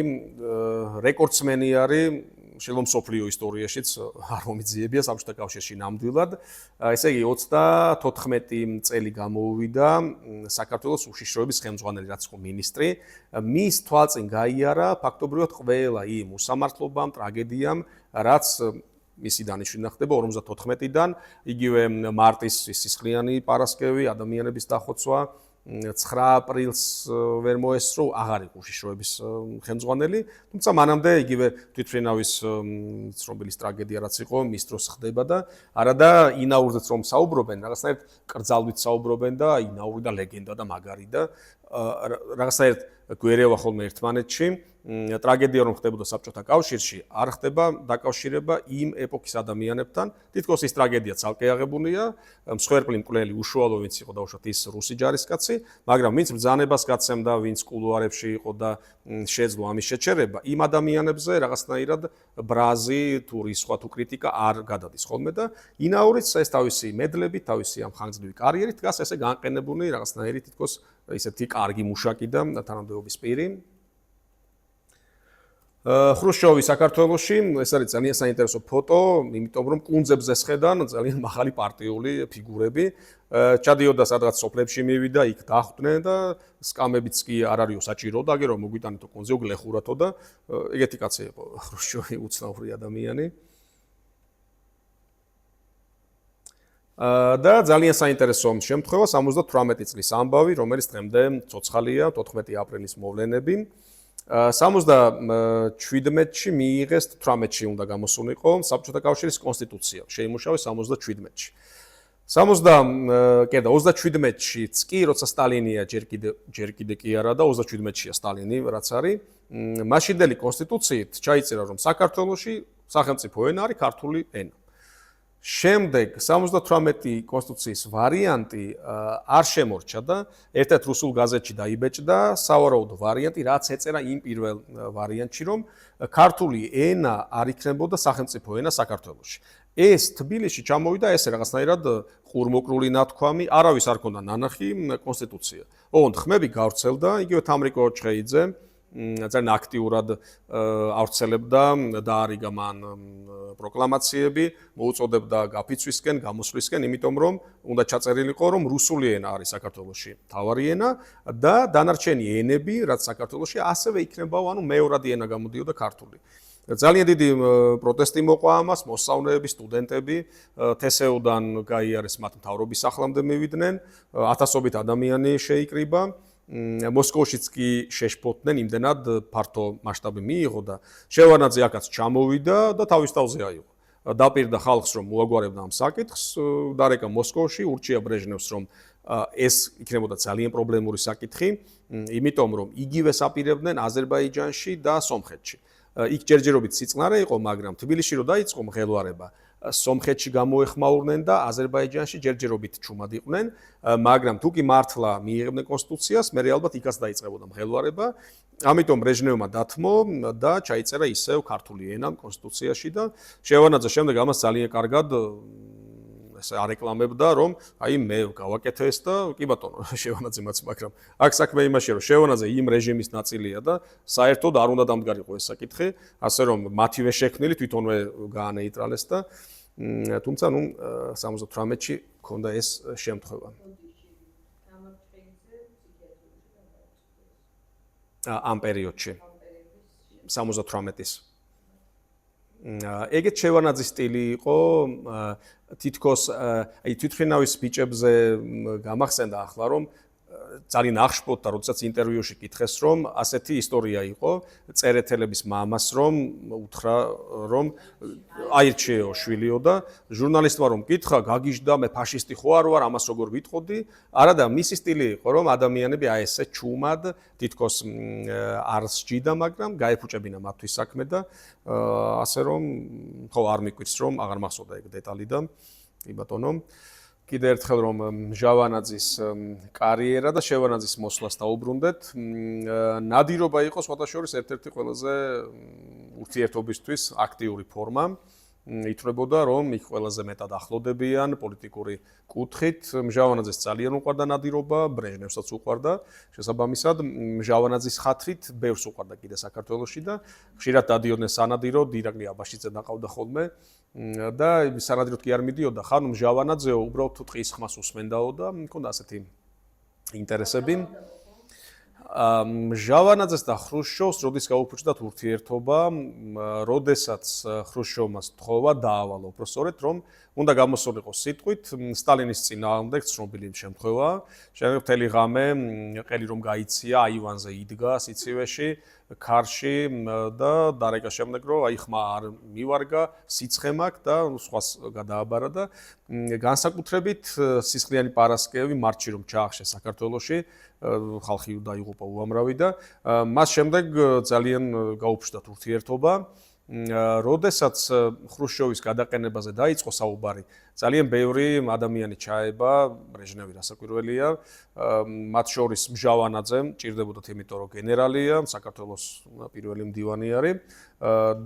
რეკორდსმენი არის შეიძლება მსოფლიო ისტორიაშიც არ მომიძიებია საბჭოთა კავშირში ნამდვილად ესე იგი 34 წელი გამოუვიდა საქართველოს უშიშროების ხელმძღვანელი რაც იყო მინისტრი მის თვალწინ გაიარა ფაქტობრივად ყველა იმ უსამართლობამ ტრაგედიამ რაც მისი დანიშვნა ხდება 54-დან იგივე მარტის სისხლიანი პარასკევი ადამიანების დახოცვა 9 აპრილს ვერ მოესწრო აღარ იყო უშიშროების ხელმძღვანელი, თუმცა მანამდე იგივე თვითმფრინავის ცნობილის ტრაგედია რაც იყო, მის დროს ხდება და არადა ინაურზეც რომ საუბრობენ, რაღაცნაირად კრძალვით საუბრობენ და ინაური და ლეგენდა და მაგარი და რაღაცნაირად გვერევა ხოლმე ერთმანეთში. ტრაგედია რომ ხდებოდა საბჭოთა კავშირში, არ ხდება დაკავშირება იმ ეპოქის ადამიანებთან. თითქოს ის ტრაგედია ცალკე აღებულია, მსხვერპლი მკვლელი უშუალო ვინც იყო დაუშვათ ის რუსი ჯარისკაცი, მაგრამ ვინც ბრძანებას გაცემდა, ვინც კულუარებში იყო და შეძლო ამის შეჩერება, იმ ადამიანებზე რაღაცნაირად ბრაზი თუ რისხვა თუ კრიტიკა არ გადადის ხოლმე და ინაურიც ეს თავისი მედლებით, თავისი ამ ხანგრძლივი კარიერით დგას ესე განყენებული რაღაცნაირი თითქოს ისეთი კარგი მუშაკი და თანამდებობის პირი. ხრუშჩოვი საქართველოში ეს არის ძალიან საინტერესო ფოტო, იმიტომ რომ კუნძებზე სხედან ძალიან მაღალი პარტიული ფიგურები ჩადიოდა სადღაც სოფლებში მივიდა, იქ დახვდნენ და სკამებიც კი არ არისო საჭირო და აგერო მოგვიტანეთო კუნძზე გლეხურათო და ეგეთი კაცი იყო ხრუშჩოვი უცნაური ადამიანი. და ძალიან საინტერესო შემთხვევა 78 წლის ამბავი, რომელიც დღემდე ცოცხალია, 14 აპრილის მოვლენები. 77-ში მიიღეს 18-ში უნდა გამოსულიყო საბჭოთა კავშირის კონსტიტუცია. შეიმუშავეს 77-ში. 37-შიც კი, როცა სტალინია ჯერ კიდე კი არა და 37-შია სტალინი, რაც არის, მაშინდელი კონსტიტუციით ჩაიწერა, რომ საქართველოში სახელმწიფო ენა არის ქართული ენა. შემდეგ 78 კონსტიტუციის ვარიანტი არ შემორჩა და ერთ-ერთ რუსულ გაზეთში დაიბეჭდა სავარაუდო ვარიანტი, რაც ეწერა იმ პირველ ვარიანტში, რომ ქართული ენა არ იქნებოდა სახელმწიფო ენა საქართველოში. ეს თბილისში ჩამოვიდა ესე რაღაცნაირად ყურმოკრული ნათქვამი, არავის არ ქონდა ნანახი კონსტიტუცია. ოღონდ ხმები გავრცელდა, იგივე თამრიკო ოჩხეიძე ძალიან აქტიურად ავრცელებდა და არიგა მან პროკლამაციები, მოუწოდებდა გაფიცვისკენ, გამოსვლისკენ, იმიტომ რომ უნდა ჩაწერილიყო, რომ რუსული ენა არის საქართველოში მთავარი ენა და დანარჩენი ენები, რაც საქართველოში ასევე იქნებაო, ანუ მეორადი ენა გამოდიოდა ქართული. ძალიან დიდი პროტესტი მოყვა ამას, მოსწავლეები, სტუდენტები თესეუდან გაიარეს მათ მთავრობის სახლამდე მივიდნენ, ათასობით ადამიანი შეიკრიბა. მოსკოვშიც კი შეშფოთდნენ, იმდენად ფართო მასშტაბი მიიღო და შევარნაძე აქაც ჩამოვიდა და თავის თავზე აიღო. დაპირდა ხალხს, რომ მოაგვარებდა ამ საკითხს, დარეკა მოსკოვში, ურჩია ბრეჟნევს, რომ ეს იქნებოდა ძალიან პრობლემური საკითხი, იმიტომ რომ იგივეს აპირებდნენ აზერბაიჯანში და სომხეთში. იქ ჯერჯერობით სიწყნარე იყო, მაგრამ თბილისში რო დაიწყო მღელვარება, სომხეთში გამოეხმაურნენ და აზერბაიჯანში ჯერჯერობით ჩუმად იყვნენ, მაგრამ თუ კი მართლა მიიღებდნენ კონსტიტუციას, მე ალბათ იქაც დაიწყებოდა მღელვარება. ამიტომ ბრეჟნევმა დათმო და ჩაიწერა ისევ ქართული ენა კონსტიტუციაში და შევანაძე შემდეგ ამას ძალიან კარგად ესე არეკლამებდა, რომ აი მე გავაკეთე ეს და კი ბატონო შევანაძემაც, მაგრამ აქ საქმე იმაშია, რომ შევანაძე იმ რეჟიმის ნაწილია და საერთოდ არ უნდა დამდგარიყო ეს საკითხი, ასე რომ მათივე შექმნილი თვითონვე გაანეიტრალეს და თუმცა ნუ 78-ში ქონდა ეს შემთხვევა. ამ პერიოდში 78-ის. ეგეთ შევანაძის სტილი იყო თითქოს აი თვითმფრინავის ბიჭებზე გამახსენდა ახლა რომ ძალიან აღშფოთდა, როდესაც ინტერვიუში კითხეს, რომ ასეთი ისტორია იყო წერეთელების მამას, რომ უთხრა, რომ აირჩიეო შვილიო და ჟურნალისტმა რომ კითხა, გაგიჟდა, მე ფაშისტი ხო არ ვარ, ამას როგორ ვიტყოდი? არა და მისი სტილი იყო, რომ ადამიანები აი ესე ჩუმად თითქოს არ სჯიდა, მაგრამ გაეფუჭებინა მათთვის საქმე და ასე რომ ხო არ მიკვირს, რომ აღარ მახსოვდა ეგ დეტალი და კი ბატონო კიდევ ერთხელ რომ ჟავანაძის კარიერა და შევანაძის მოსვლას დაუბრუნდეთ. ნადირობა იყო სხვათა შორის ერთ-ერთი ყველაზე ურთიერთობისთვის აქტიური ფორმა. ითვლებოდა რომ იქ ყველაზე მეტად ახლოდებიან პოლიტიკური კუთხით. ჟავანაძეს ძალიან უყვარდა ნადირობა, ბრეჟნევსაც უყვარდა. შესაბამისად, ჟავანაძის ხათრით ბევრს უყვარდა კიდე საქართველოში და ხშირად დადიოდნენ სანადირო, ირაკლი აბაშიძე დაყავდა ხოლმე. და სანადიროდ კი არ მიდიოდა, ხან ჟავანაძეო უბრალოდ ტყის ხმას უსმენდაო და მქონდა ასეთი ინტერესები. ჟავანაძეს და ხრუშჩოვს როდის გაუფუჭდათ ურთიერთობა, როდესაც ხრუშჩოვმა სთხოვა დაავალა უბრალოდ რომ უნდა გამოსულიყო სიტყვით სტალინის წინააღმდეგ ცნობილი შემთხვევა. შემდეგ მთელი ღამე ყელი რომ გაიცია, აივანზე იდგა სიცივეში, ქარში და დარეკა შემდეგ რომ აი ხმა არ მივარგა, სიცხე მაქვს და სხვას გადააბარა და განსაკუთრებით სისხლიანი პარასკევი მარტში რომ ჩაახშეს საქართველოში, ხალხი დაიღუპა უამრავი და მას შემდეგ ძალიან გაუფუჭდათ ურთიერთობა. როდესაც ხრუშჩოვის გადაყენებაზე დაიწყო საუბარი, ძალიან ბევრი ადამიანი ჩაება, ბრეჟნევი რასაკვირველია, მათ შორის ჟავანაძე, ჭირდებოდათ იმიტომ რომ გენერალია, საქართველოს პირველი მდივანი არის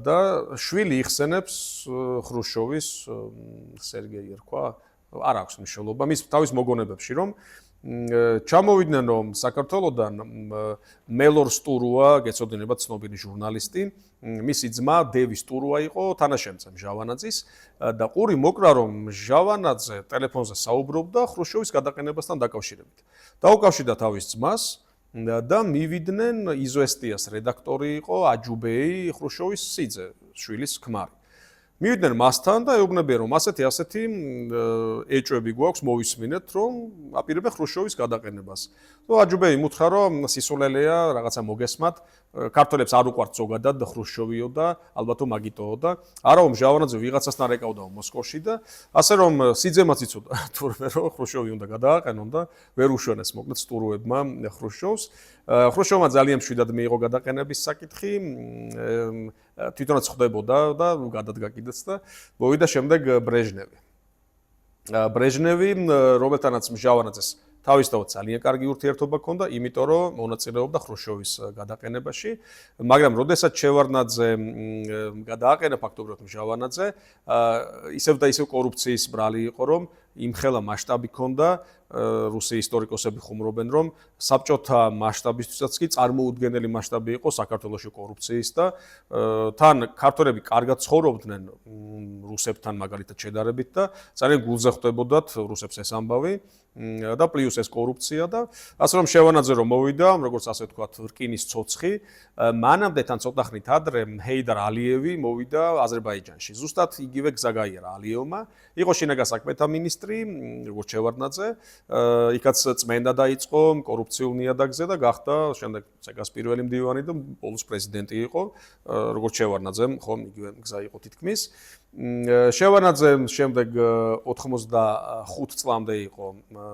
და შვილი იხსენებს ხრუშჩოვის სერგეი ერქვა, არ აქვს მნიშვნელობა, მის თავის მოგონებებში რომ ჩამოვიდნენ რომ საქართველოდან მელორ სტურუა, გეცოდინებათ ცნობილი ჟურნალისტი, მისი ძმა დევი სტურუა იყო თანაშემწე ჟავანაძის და ყური მოკრა რომ ჟავანაძე ტელეფონზე საუბრობდა ხრუშჩოვის გადაყენებასთან დაკავშირებით. დაუკავშირდა თავის ძმას და მივიდნენ იზვესტიას რედაქტორი იყო აჯუბეი, ხრუშჩოვის სიძე, შვილის ქმარი. მივიდნენ მასთან და ეუბნებიან რომ ასეთი ეჭვები გვაქვს მოვისმინეთ რომ აპირებენ ხრუშჩოვის გადაყენებას. აჯუბეი მუთხა რომ სისულელეა რაღაცა მოგესმათ, ქართველებს არ უყვართ ზოგადად ხრუშჩოვიო და ალბათო მაგიტოო და არა რომ ჟავანაძე ვიღაცასთან რეკავდაო მოსკოვში და ასე რომ სიძემაც იცოდა თურმე რომ ხრუშჩოვი უნდა გადააყენონ და ვერ უშვენეს მოკლედ სტურუებმა ხრუშჩოვს. ხრუშჩოვმა ძალიან მშვიდად მიიღო გადაყენების საკითხი, თვითონაც ხდებოდა და გადადგა კიდეც და მოვიდა შემდეგ ბრეჟნევი. ბრეჟნევი, რომელთანაც ჟავანაძეს თავისთავად ძალიან კარგი ურთიერთობა ჰქონდა, იმიტომ რომ მონაწილეობდა ხრუშჩოვის გადაყენებაში, მაგრამ როდესაც შევარნაძე გადააყენა ფაქტობრივად ჟავანაძე, ისევ და ისევ კორუფციის ბრალი იყო, რომ იმხელა მასშტაბი ჰქონდა, რუსი ისტორიკოსები ხუმრობენ, რომ საბჭოთა მასშტაბისთვისაც კი წარმოუდგენელი მასშტაბი იყო საქართველოში კორუფციის და თან ქართველები კარგად ცხოვრობდნენ რუსებთან მაგალითად შედარებით და ძალიან გულზე ხვდებოდათ რუსებს ეს ამბავი და პლუს ეს კორუფცია და ასე რომ შევანაძე რომ მოვიდა, როგორც ასე ვთქვათ, რკინის ცოცხი, მანამდე თან ცოტა ხნით ადრე ჰეიდარ ალიევი მოვიდა აზერბაიჯანში. ზუსტად იგივე გზა გაიარა ალიევმა, იყო შინაგან საქმეთა მინისტრი, როგორც შევარდნაძე, იქაც წმენდა დაიწყო კორუფციულ ნიადაგზე და გახდა შემდეგ ცეკას პირველი მდივანი და ბოლოს პრეზიდენტი იყო, როგორც შევარდნაძემ, ხო, იგივე გზა იყო თითქმის. შევარნაძე შემდეგ 85 წლამდე იყო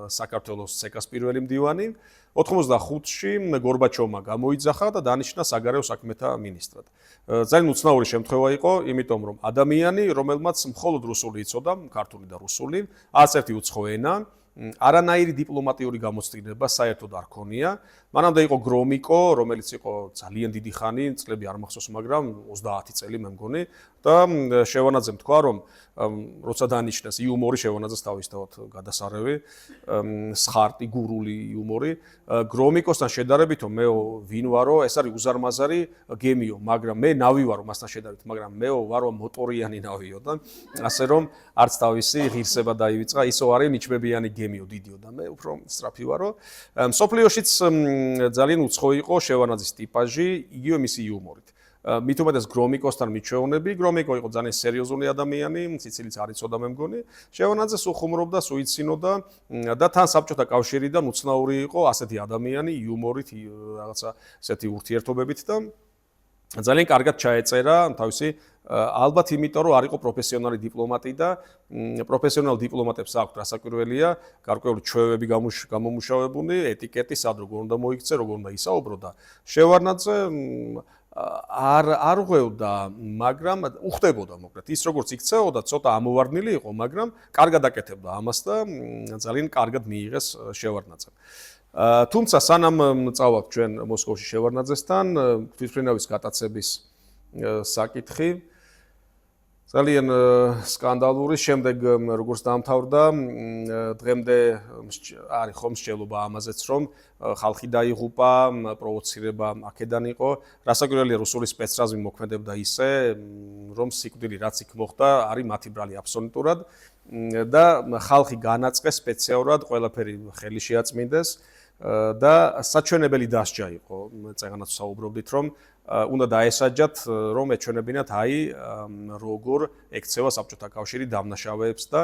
საქართველოს ცეკას პირველი მდივანი. 85-ში გორბაჩოვმა გამოიძახა და დანიშნა საგარეო საქმეთა მინისტრად. ძალიან უცნაური შემთხვევა იყო, იმიტომ რომ ადამიანი, რომელმაც მხოლოდ რუსული იცოდა, ქართული და რუსული, არც ერთი უცხო ენა, არანაირი დიპლომატიური გამოცდილება საერთოდ არ ქონია. მანამდე იყო გრომიკო, რომელიც იყო ძალიან დიდი ხანი, წლები არ მახსოვს, მაგრამ 30 წელი მე მგონი და შევარნაძემ თქვა, რომ როცა დანიშნეს იუმორი შევარნაძეს თავისთავად გადასარევი, სხარტი, გურული იუმორი, გრომიკოსთან შედარებით მე ვინ ვარო, ეს არის უზარმაზარი გემიო, მაგრამ მე ნავი ვარო მასთან შედარებით, მაგრამ მე ვარო მოტორიანი ნავიო და ასე რომ არც თავისი ღირსება დაივიწყა, ისო არის ნიჩბებიანი გემიო, დიდიო და მე უფრო სწრაფი ვარო. სოფლიოშიც ძალიან უცხო იყო შევარნაძის ტიპაჟი, იგივე მისი იუმორით. მით უმეტეს გრომიკოსთან მიჩვეუნები, გრომიკო იყო ძალიან სერიოზული ადამიანი, სიცილიც არ იცოდა მე მგონი. შევარნაძეს უხუმრობდა, სუიცინოდა და თან საბჭოთა კავშირიდან უცნაური იყო ასეთი ადამიანი, იუმორით, რაღაცა ესეთი ურთიერთობებით და ძალიან კარგად ჩაეწერა თავისი ალბათ იმიტომ რომ არ იყო პროფესიონალი დიპლომატი და პროფესიონალ დიპლომატებს აქვთ რასაკვირველია გარკვეული ჩვევები გამომუშავებული, ეტიკეტი, სად როგორ უნდა მოიქცე, როგორ უნდა ისაუბრო და შევარნაძე არ ღვევდა, მაგრამ უხდებოდა მოკლედ. ის როგორც იქცეოდა, ცოტა ამოვარდნილი იყო, მაგრამ კარგად აკეთებდა ამას და ძალიან კარგად მიიღეს შევარნაძემ. თუმცა სანამ წავალთ ჩვენ მოსკოვში შევარნაძესთან, თვითმფრინავის გატაცების საკითხი ძალიან სკანდალური, შემდეგ როგორც დაამთავრდა, დღემდე არის ხომ მსჯელობა ამაზეც, რომ ხალხი დაიღუპა, პროვოცირება აქედან იყო. რასაკვირველია, რუსული სპეცრაზმი მოქმედებდა ისე, რომ სიკვდილი რაც იქ მოხდა, არის მათი ბრალი აბსოლუტურად და ხალხი განაწყეს სპეციალურად, ყველაფერი ხელი შეაწმინდეს და საჩვენებელი დასჯა იყო, წეგანაც საუბრობდით, რომ უნდა დაესაჯათ, რომ ეჩვენებინათ, აი, როგორ ექცევა საბჭოთა კავშირი დამნაშავეებს და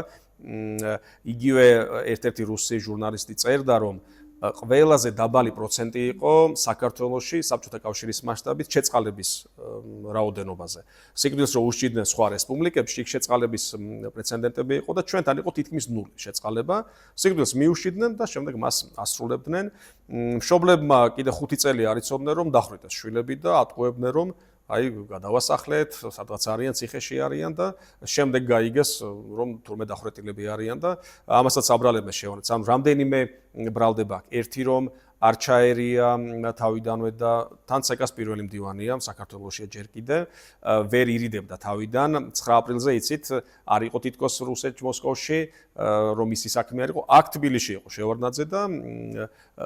იგივე ერთ-ერთი რუსი ჟურნალისტი წერდა, რომ ყველაზე დაბალი პროცენტი იყო საქართველოში საბჭოთა კავშირის მასშტაბით შეწყალების რაოდენობაზე. სიკვდილს რო უშჭიდნენ სხვა რესპუბლიკებში, შეწყალების პრეცედენტები იყო და ჩვენთან იყო თითქმის ნული შეწყალება. სიკვდილს მიუშჭიდნენ და შემდეგ მას ასრულებდნენ. მშობლებმა კიდე 5 წელი არ იცოდნენ, რომ დახვრიტეს შვილები და ატყუებდნენ, რომ აი გადავასახლეთ, სადღაც არიან, ციხეში არიან და შემდეგ გაიგეს, რომ თურმე დახვრეტილები არიან და ამასაც აბრალებენ შევარნაძეს. ანუ რამდენიმე ბრალდება აქვს. ერთი რომ არ ჩაერია თავიდანვე და თან ცეკას პირველი მდივანია საქართველოში ჯერ კიდე ვერ ირიდებდა თავიდან 9 აპრილზე იცით არ იყო თითქოს რუსეთში მოსკოვში რომ ისი საქმე არ იყო აქ თბილისში იყო შევარნაძე და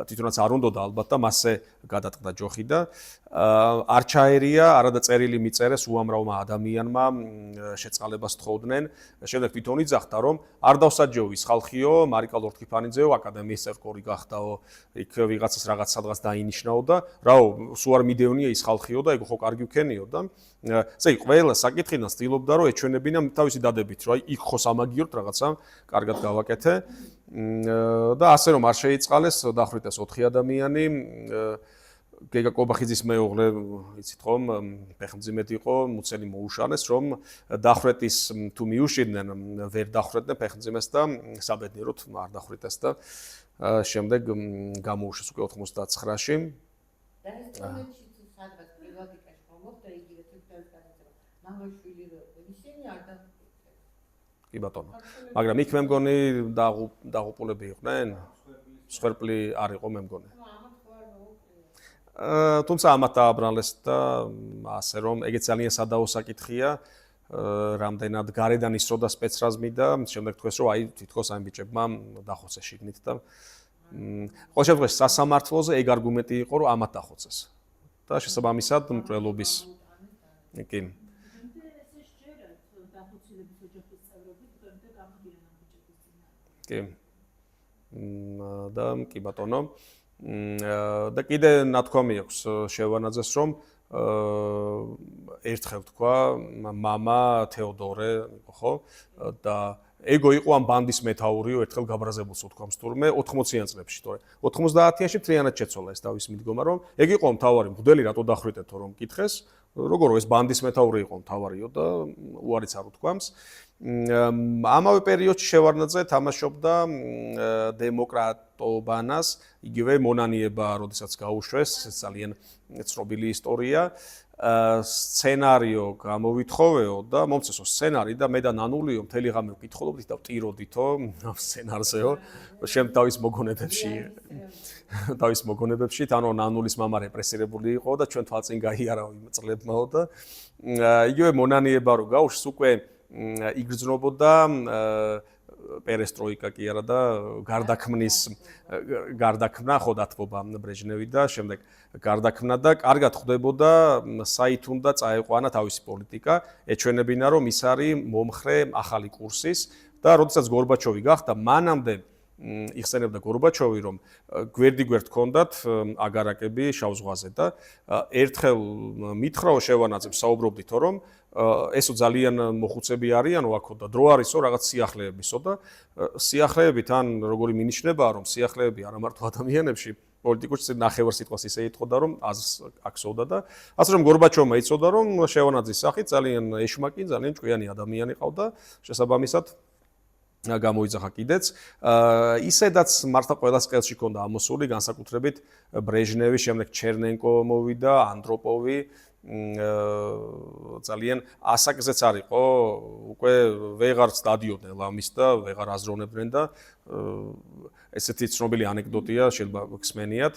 თვითონაც არ უნდოდა ალბათ და მასზე გადატყდა ჯოხი და არ ჩაერია არადა წერილი მიწერეს უამრავმა ადამიანმა შეწყალებას თხოვდნენ შემდეგ თვითონ იძახდა რომ არ დავსაჯეო ის ხალხიო მარიკა ლორთქიფანიძეო აკადემიის წევრი გახდაო იქ ვიღაცას რაღაც სადღაც დაინიშნაო და რაო სულ არ მიდევნია ის ხალხიო და ეგ ხო კარგი ვქენიო და ესე იგი ყველა საკითხიდან ცდილობდა რომ ეჩვენებინა თავისი დადებით რომ აი იქ ხო სამაგიერთ რაღაცა კარგად გავაკეთე და ასე რომ არ შეიწყალეს დახვრიტეს 4 ადამიანი გეგა კობახიძის მეუღლე იცით ხომ ფეხმძიმედ იყო მუცელი მოუშალეს რომ დახვრეტის თუ მიუშიდნენ ვერ დახვრეტდნენ ფეხმძიმეს და საბედნიეროდ არ დახვრიტეს და შემდეგ გამოუშვეს უკვე 99-ში და ეს მომენტში თუ სადღაც პრივატიკაში მოხდა იგივე თვითონ გადაცემა მამაშვილი ისინი არ დახვრიტეს კი ბატონო მაგრამ იქ მე მგონი დაღუპულები იყვნენ სხერპლი არ იყო მე მგონი თუმცა ამათ დააბრალეს და ასე რომ ეგეც ძალიან სადაო საკითხია რამდენად გარედან ისროდა სპეცრაზმი და შემდეგ თქვეს რომ აი თითქოს ამ ბიჭებმა დახოცეს შიგნით და ყოველ შემთხვევაში სასამართლოზე ეგ არგუმენტი იყო რომ ამათ დახოცეს და შესაბამისად მკვლელობის კი კი და კი ბატონო და კიდე ნათქვამი აქვს შევარნაძეს რომ ერთხელ თქვა მამა თეოდორე ხო და ეგო იყო ამ ბანდის მეთაურიო ერთხელ გაბრაზებულს უთქვამს თურმე 80-იან წლებში თორე 90-იანში მთლიანად შეცვალა ეს თავის მიდგომა რომ ეგ იყო მთავარი მღვდელი რატო დახვრიტეთო რომ მკითხეს როგორ ეს ბანდის მეთაური იყო მთავარიო და უარიც არ უთქვამს. ამავე პერიოდში შევარდნაძე თამაშობდა დემოკრატობანას, იგივე მონანიება, როდესაც გაუშვეს, ეს ძალიან ცნობილი ისტორია. სცენარიო გამოვითხოვეო და მომწესო სცენარი და მე და ნანულიო მთელი ღამე ვკითხულობდით და ვტიროდითო ამ სცენარზეო შემ თავის მოგონებებში თან ნანულის მამა რეპრესირებული იყო და ჩვენ თვალწინ გაიარავ იმ წლებმაო და იგივე მონანიება რო გაუშვს უკვე იგრძნობოდა პერესტროიკა კი არა და გარდაქმნა ხო დათმობა ბრეჟნევი და შემდეგ გარდაქმნა და კარგად ხვდებოდა საით უნდა წაეყვანა თავისი პოლიტიკა, ეჩვენებინა რომ ის არის მომხრე ახალი კურსის და როდესაც გორბაჩოვი გახდა, მანამდე იხსენებდა გორბაჩოვი რომ გვერდ ჰქონდათ აგარაკები შავ ზღვაზე და ერთხელ მითხრაო შევანაძემ საუბრობდითო რომ ესო ძალიან მოხუცები არიანო აქო და დრო არისო რაღაც სიახლეებისო და სიახლეებით ან როგორი მინიშნებაა რომ სიახლეები არა მარტო ადამიანებში პოლიტიკოსი ნახევარ სიტყვას ისე იტყოდა რომ აზრს აქსოვდა და ასე რომ გორბაჩოვმა იცოდა რომ შევანაძის სახით ძალიან ეშმაკი ძალიან ჭკვიანი ადამიანი ყავდა შესაბამისად გამოიძახა კიდეც ისედაც მართლა ყველას ყელში ჰქონდა ამოსული განსაკუთრებით ბრეჟნევი შემდეგ ჩერნენკო მოვიდა ანდროპოვი ძალიან ასაკზეც არისო უკვე ვეღარც დადიოდნენ ლამის და ვეღარ აზროვნებდნენ და ესეთი ცნობილი ანეკდოტია შეიძლება გსმენიათ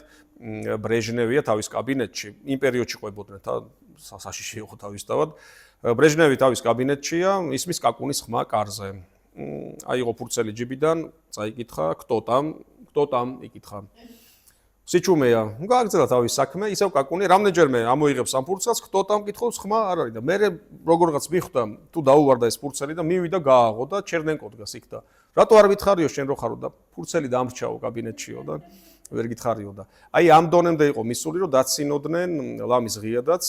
ბრეჟნევია თავის კაბინეტში იმ პერიოდში ყვებოდნენ და საშიში იყო თავისთავად ბრეჟნევი თავის კაბინეტშია ისმის კაკუნის ხმა კარზე აიღო ფურცელი ჯიბიდან წაიკითხა кто там იკითხა სიჩუმეა გააგრძელა თავის საქმე ისევ კაკუნი რამდენჯერმე ამოიღებს ამ ფურცელს кто там კითხავს ხმა არ არის და მე როგორღაც მიხვდა თუ დაუვარდა ეს ფურცელი და მივიდა გააღო და ჩერნენკო დგას იქ და რატო არ ვითხარიო შენ რო ხარო და ფურცელი დამრჩაო კაბინეტშიო და ვერ გითხარიო და აი ამ დონემდე იყო მისული რომ დაცინოდნენ ლამის ღიადაც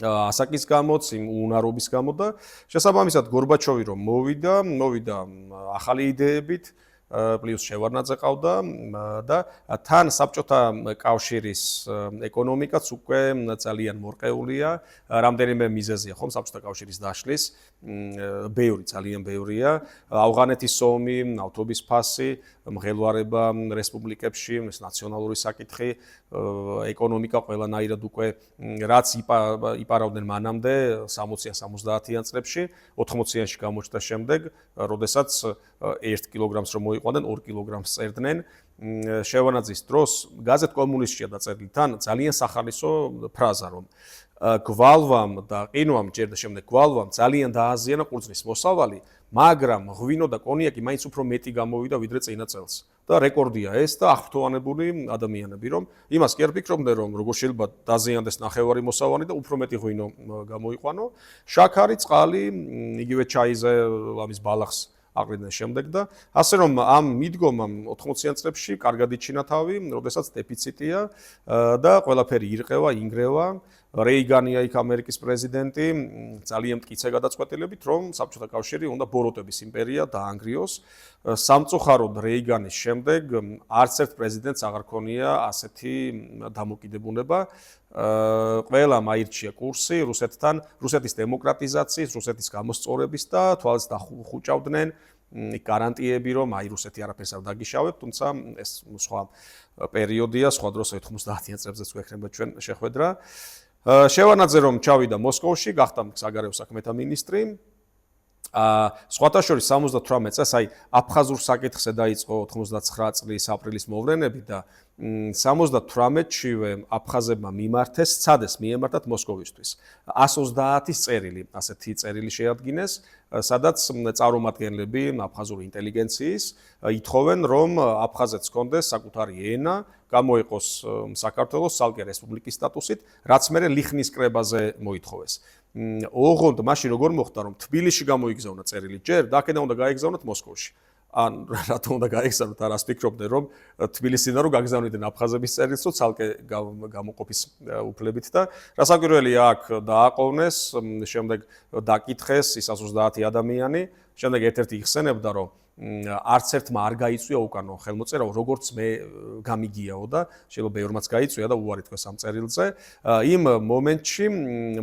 ასაკის გამოც, იმ უნარობის გამო და შესაბამისად გორბაჩოვი რომ მოვიდა ახალი იდეებით პლუს შევარდნაძე ყავდა და თან საბჭოთა კავშირის ეკონომიკაც უკვე ძალიან მორყეულია, რამდენიმე მიზეზია ხომ საბჭოთა კავშირის დაშლის, ძალიან ბევრია, ავღანეთის ომი, ნავთობის ფასი, მღელვარება რესპუბლიკებში, ნაციონალური საკითხი, ეკონომიკა ყველანაირად უკვე რაც იპარავდნენ მანამდე 60-70-იან წლებში, 80-იანში გამოჩნდა შემდეგ, როდესაც 1 კილოგრამს რომ მოიყვანდნენ 2 კილოგრამს წერდნენ. შევანაძის დროს გაზეთ კომუნისტშია დაწერილი თან ძალიან სახალისო ფრაზა რომ გვალვამ და ყინვამ ჯერ და შემდეგ გვალვამ ძალიან დააზიანა ყურძნის მოსავალი, მაგრამ ღვინო და კონიაკი მაინც უფრო მეტი გამოვიდა ვიდრე წინა წელს. და რეკორდია ეს და აღფრთოვანებული ადამიანები რომ იმას კი არ ფიქრობდნენ რომ როგორ შეიძლება დაზიანდეს ნახევარი მოსავალი და უფრო მეტი ღვინო გამოიყვანო. შაქარი, წყალი, იგივე ჩაიზე ლამის ბალახს აყრიდნენ შემდეგ და ასე რომ ამ მიდგომამ 80-იან წლებში კარგად იჩინა თავი, როდესაც დეფიციტია და ყველაფერი ირყევა, ინგრევა. რეიგანია იქ ამერიკის პრეზიდენტი, ძალიან მტკიცე გადაწყვეტილებით, რომ საბჭოთა კავშირი უნდა ბოროტების იმპერია დაანგრიოს. სამწუხაროდ რეიგანის შემდეგ არც ერთ პრეზიდენტს აღარ ქონია ასეთი დამოკიდებულება. ყველამ აირჩია კურსი რუსეთთან, რუსეთის დემოკრატიზაციის, რუსეთის გამოსწორების და თვალს დახუჭავდნენ გარანტიები, რომ აი რუსეთი არაფერს არ დაგიშავებ, თუმცა ეს სხვა პერიოდია, სხვა დროს 90-იან წლებზეც გვექნება ჩვენ შეხვედრა. შევანაძე რომ ჩავიდა მოსკოვში, გახდა საგარეო საქმეთა მინისტრი. სხვათა შორის 78 წელს, აი აფხაზურ საკითხზე დაიწყო 99 წლის აპრილის მოვლენები და 78-შივე აფხაზებმა მიმართეს, სცადეს მიემართათ მოსკოვისთვის. 130-ის წერილი, ასეთი წერილი შეადგინეს, სადაც წარმომადგენლები აფხაზური ინტელიგენციის ითხოვენ, რომ აფხაზეთს ჰქონდეს საკუთარი ენა, გამოიყოს საქართველოს ცალკე რესპუბლიკის სტატუსით, რაც მერე ლიხნის კრებაზე მოითხოვეს. ოღონდ მაშინ როგორ მოხდა, რომ თბილისში გამოიგზავნა წერილი ჯერ და აქედან უნდა გაეგზავნათ მოსკოვში. ან რატომ უნდა გაეგზავნოთ, არას ფიქრობდნენ, რომ თბილისიდან რომ გაგზავნიდნენ აფხაზების წერილს, რომ ცალკე გამოყოფის უფლებით და რასაკვირველია აქ დააყოვნეს, შემდეგ დაკითხეს ის 130 ადამიანი, შემდეგ ერთ-ერთი იხსენებდა, რომ არც ერთმა არ გაიწვია უკანო ხელმოწერა, როგორც მე გამიგიაო და შეიძლება ბევრმაც გაიწვია და უარი თქვეს ამ წერილზე. იმ მომენტში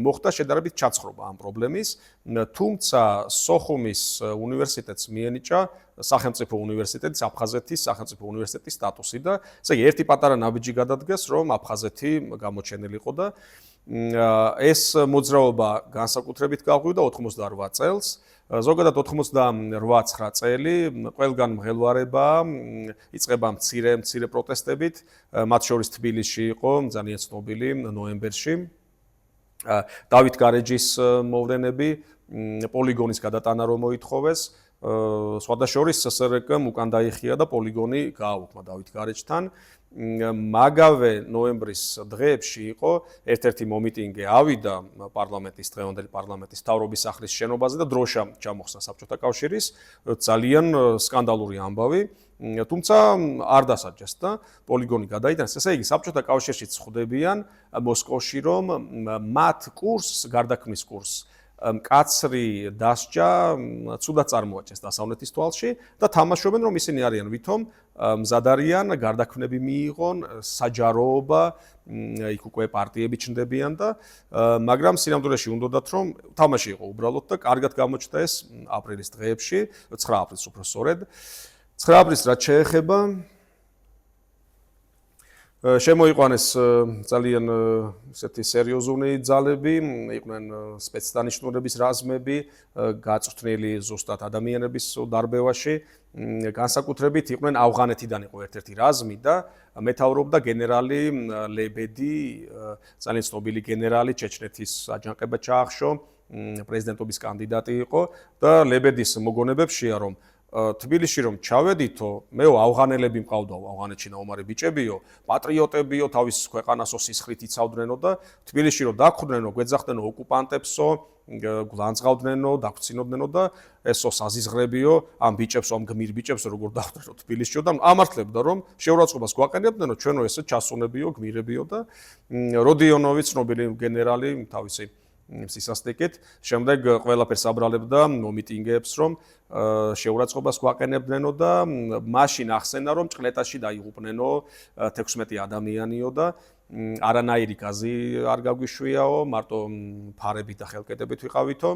მოხდა შედარებით ჩაცხრობა ამ პრობლემის, თუმცა სოხუმის უნივერსიტეტს მიენიჭა სახელმწიფო უნივერსიტეტის აფხაზეთის სახელმწიფო უნივერსიტეტის სტატუსი და ესე იგი ერთი პატარა ნაბიჯი გადადგეს, რომ აფხაზეთი გამოჩენილიყო და ეს მოძრაობა განსაკუთრებით გაღვივდა 88 წელს. ზოგადად 88-9 წელი ყველგან მღელვარება იწყება მცირე პროტესტებით, მათ შორის თბილისში იყო ძალიან ცნობილი ნოემბერში დავით გარეჯის მოვლენები, პოლიგონის გადატანა რომ მოითხოვეს, სხვადასხვა SSRK-მ უკან დაიხია და პოლიგონი გააუქმა დავით გარეჯთან. მაგავე ნოემბრის დღეებში იყო ერთ-ერთი მომიტინგე ავიდა პარლამენტის დღევანდელი პარლამენტის მთავრობის სახლის შენობაზე და დროშა ჩამოხსნა საბჭოთა კავშირის, ძალიან სკანდალური ამბავი, თუმცა არ დასაჯეს და პოლიგონი გადაიტანეს. ესე იგი საბჭოთა კავშირშიც ხვდებიან მოსკოვში რომ მათ კურსს, გარდაქმნის კურსს მკაცრი დასჯა ცუდად წარმოაჩენს დასავლეთის თვალში და თამაშობენ რომ ისინი არიან ვითომ მზად არიან გარდაქმნები მიიღონ, საჯაროობა, იქ უკვე პარტიები ჩნდებიან და მაგრამ სინამდვილეში უნდათ რომ თამაში იყო უბრალოდ და კარგად გამოჩნდა ეს აპრილის დღეებში, 9 აპრილს უფრო სწორედ. 9 აპრილს რაც შეეხება შემოიყვანეს ძალიან ისეთი სერიოზული ძალები, იყვნენ სპეცდანიშნულების რაზმები, გაწვრთნილი ზუსტად ადამიანების დარბევაში, განსაკუთრებით იყვნენ ავღანეთიდან იყო ერთ-ერთი რაზმი და მეთაურობდა გენერალი ლებედი, ძალიან ცნობილი გენერალი, ჩეჩნეთის აჯანყება ჩაახშო, პრეზიდენტობის კანდიდატი იყო და ლებედის მოგონებებშია რომ თბილისში რომ ჩავედითო, მეო ავღანელები მყავდაო, ავღანეთში ნაომარი ბიჭებიო, პატრიოტებიო, თავის ქვეყანასო სისხლით იცავდნენო და თბილისში რომ დაგხვდნენო, გვეძახდნენო ოკუპანტებსო, გლანძღავდნენო, დაგვრცინობდნენო და ესო საზიზღრებიო, ამ ბიჭებსო, ამ გმირ ბიჭებსო როგორ დახვდნენო თბილისშიო და ამართლებდა რომ შეურაცხყოფას გვაყენებდნენო, ჩვენო ესე ჩასუნებიო, გმირებიო და როდიონოვი ცნობილი გენერალი თავისი სისასტიკით, შემდეგ ყველაფერს აბრალებდა მომიტინგეებს, რომ შეურაცხყოფას გვაყენებდნენო და მაშინ ახსენა, რომ ჭყლეტაში დაიღუპნენო 16 ადამიანიო და არანაირი გაზი არ გაგვიშვიაო, მარტო ფარებით და ხელკედებით ვიყავითო.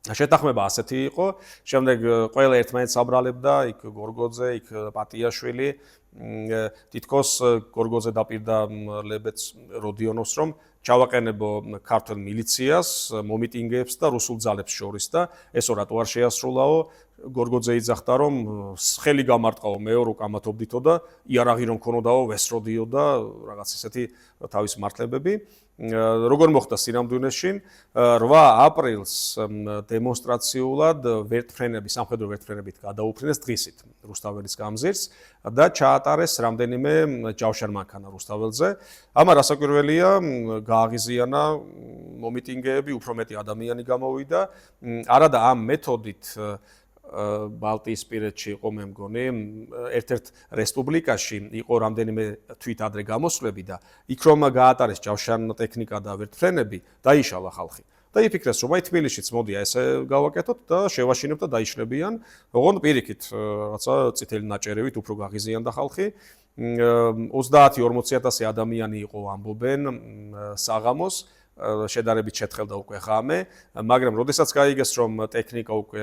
შეთანხმება ასეთი იყო, შემდეგ ყველა ერთმანეთს აბრალებდა, იქ გორგოძე, იქ პატიაშვილი, თითქოს გორგოძე დაპირდა ლებედს როდიონოვს, რომ ჩავაყენებო ქართულ მილიციას, მომიტინგეებს და რუსულ ძალებს შორის და ესო რატო არ შეასრულაო, გორგოძე იძახდა, რომ ხელი გამარტყაო მეო რო კამათობდითო და იარაღი რომ ქონოდაო, ვესროდიო და რაღაც ესეთი თავის მართლებები. როგორ მოხდა სინამდვილეში 8 აპრილს დემონსტრაციულად ვერტფრენები, სამხედრო ვერტფრენებით გადაუფრინეს დღისით რუსთაველის გამზირს და ჩაატარეს რამდენიმე ჯავშანმანქანა რუსთაველზე. ამან რასაკვირველია, გააღიზიანა მომიტინგეები, უფრო მეტი ადამიანი გამოვიდა. არადა ამ მეთოდით ბალტიისპირეთში იყო მე მგონი, ერთ-ერთ რესპუბლიკაში იყო რამდენიმე თვით ადრე გამოსვლები და იქ რომ გაატარეს ჯავშან ტექნიკა და ვერტფრენები, დაიშალა ხალხი. და იფიქრეს, რომ აი თბილისშიც მოდია ესე გავაკეთოთ და შევაშინებთ და დაიშლებიან, ოღონდ პირიქით რაღაცა წითელი ნაჭერევით უფრო გაღიზიანდა ხალხი. 30-40,000 ადამიანი იყო ამბობენ საღამოს. შედარებით შეთხელდა უკვე ღამე, მაგრამ როდესაც გაიგეს რომ ტექნიკა უკვე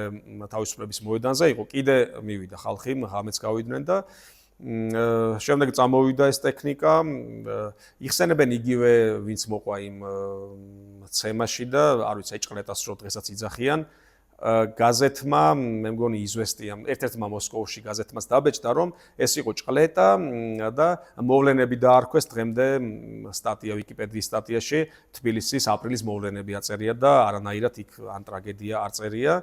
თავისუფლების მოედანზე იყო, კიდე მივიდა ხალხი, ღამეც გავიდნენ და შემდეგ წამოვიდა ეს ტექნიკა, იხსენებენ იგივე ვინც მოყვა იმ ცემაში და არ ვიცი ეჭყლეტას რო დღესაც იძახიან. გაზეთმა, მე მგონი იზვესტია, ერთ-ერთმა მოსკოვში გაზეთმაც დაბეჭდა, რომ ეს იყო ჭყლეტა და მოვლენები დაარქვეს დღემდე სტატია ვიკიპედიის სტატიაში, თბილისის აპრილის მოვლენები აწერია და არანაირად იქ ან ტრაგედია არ წერია.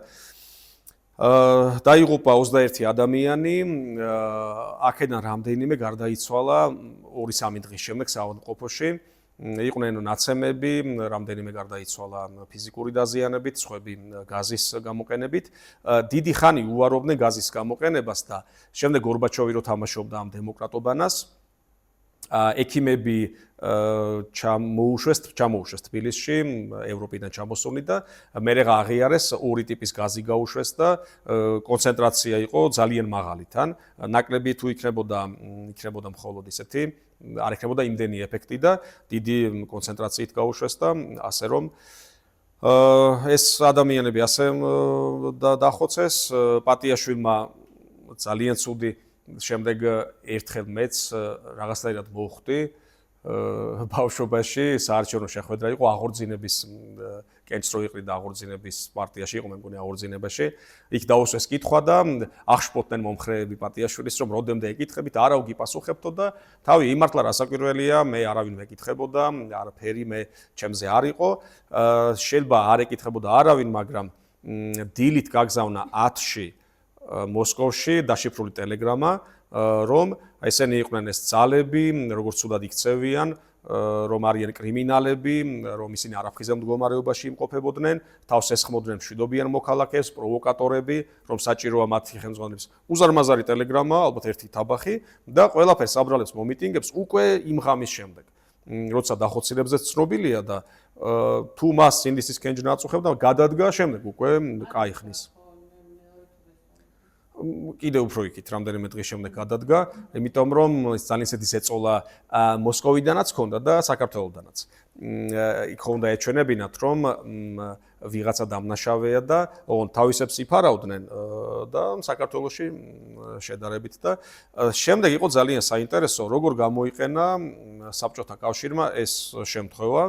დაიღუპა 21 ადამიანი, აქედან რამდენიმე გარდაიცვალა 2-3 დღის შემდეგ საავადმყოფოში. იყვნენ ნაცემები, რამდენიმე გარდაიცვალა ფიზიკური დაზიანებით, სხვები გაზის გამოყენებით. დიდი ხანი უარობდნენ გაზის გამოყენებას და შემდეგ გორბაჩოვი რო თამაშობდა ამ დემოკრატობანას, ექიმები ჩამოუშვეს თბილისში, ევროპიდან ჩამოსული და მერე აღიარეს ორი ტიპის გაზი გაუშვეს და კონცენტრაცია იყო ძალიან მაღალი თან. ნაკლები თუ იქნებოდა მხოლოდ ისეთი, არ იქნებოდა იმდენი ეფექტი და დიდი კონცენტრაციით გაუშვეს და ასე რომ ეს ადამიანები ასე დახოცეს, პატიაშვილმა ძალიან ცუდი შემდეგ ერთხელ მეც რაღაცნაირად მოვხვდი ბავშვობაში საარჩევნო შეხვედრა იყო აღორძინების კენჭს რო იყრიდა აღორძინების პარტიაში იყო მე მგონი აღორძინებაში იქ დაუსვეს კითხვა და აღშფოთდნენ მომხრეები პატიაშვილის რომ როდემდე ეკითხებით არა უგიპასუხებთო და თავი იმართლა რასაკვირველია მე არავინ მეკითხებოდა არაფერი მე ჩემზე არ იყო შეიძლება არ ეკითხებოდა არავინ მაგრამ დილით გაგზავნა 10-ში მოსკოვში დაშიფრული ტელეგრამა რომ ესენი იყვნენ ეს ძალები როგორც თუდად იქცევიან რომ არიან კრიმინალები რომ ისინი არაფხიზელ მდგომარეობაში იმყოფებოდნენ თავს ესხმოდნენ მშვიდობიან მოქალაქეებს პროვოკატორები რომ საჭიროა მათი ხელმძღვანელების უზარმაზარი ტელეგრამა ალბათ ერთი თაბახი და ყველაფერს აბრალებს მომიტინგებს უკვე იმ ღამის შემდეგ როცა დახოცილებზე ცნობილია და თუ მას ინდისის კენჭი ნაწუხებდა გადადგა შემდეგ უკვე კაიხნის კიდე უფრო იქით რამდენიმე დღის შემდეგ გადადგა, იმიტომ რომ ის ძალიან ისეთი ზეწოლა მოსკოვიდანაც ჰქონდა და საქართველოდანაც. იქ უნდა ეჩვენებინათ, რომ ვიღაცა დამნაშავეა და ოღონდ თავისებს იფარავდნენ და საქართველოში შედარებით და შემდეგ იყო ძალიან საინტერესო, როგორ გამოიყენა საბჭოთა კავშირმა ეს შემთხვევა.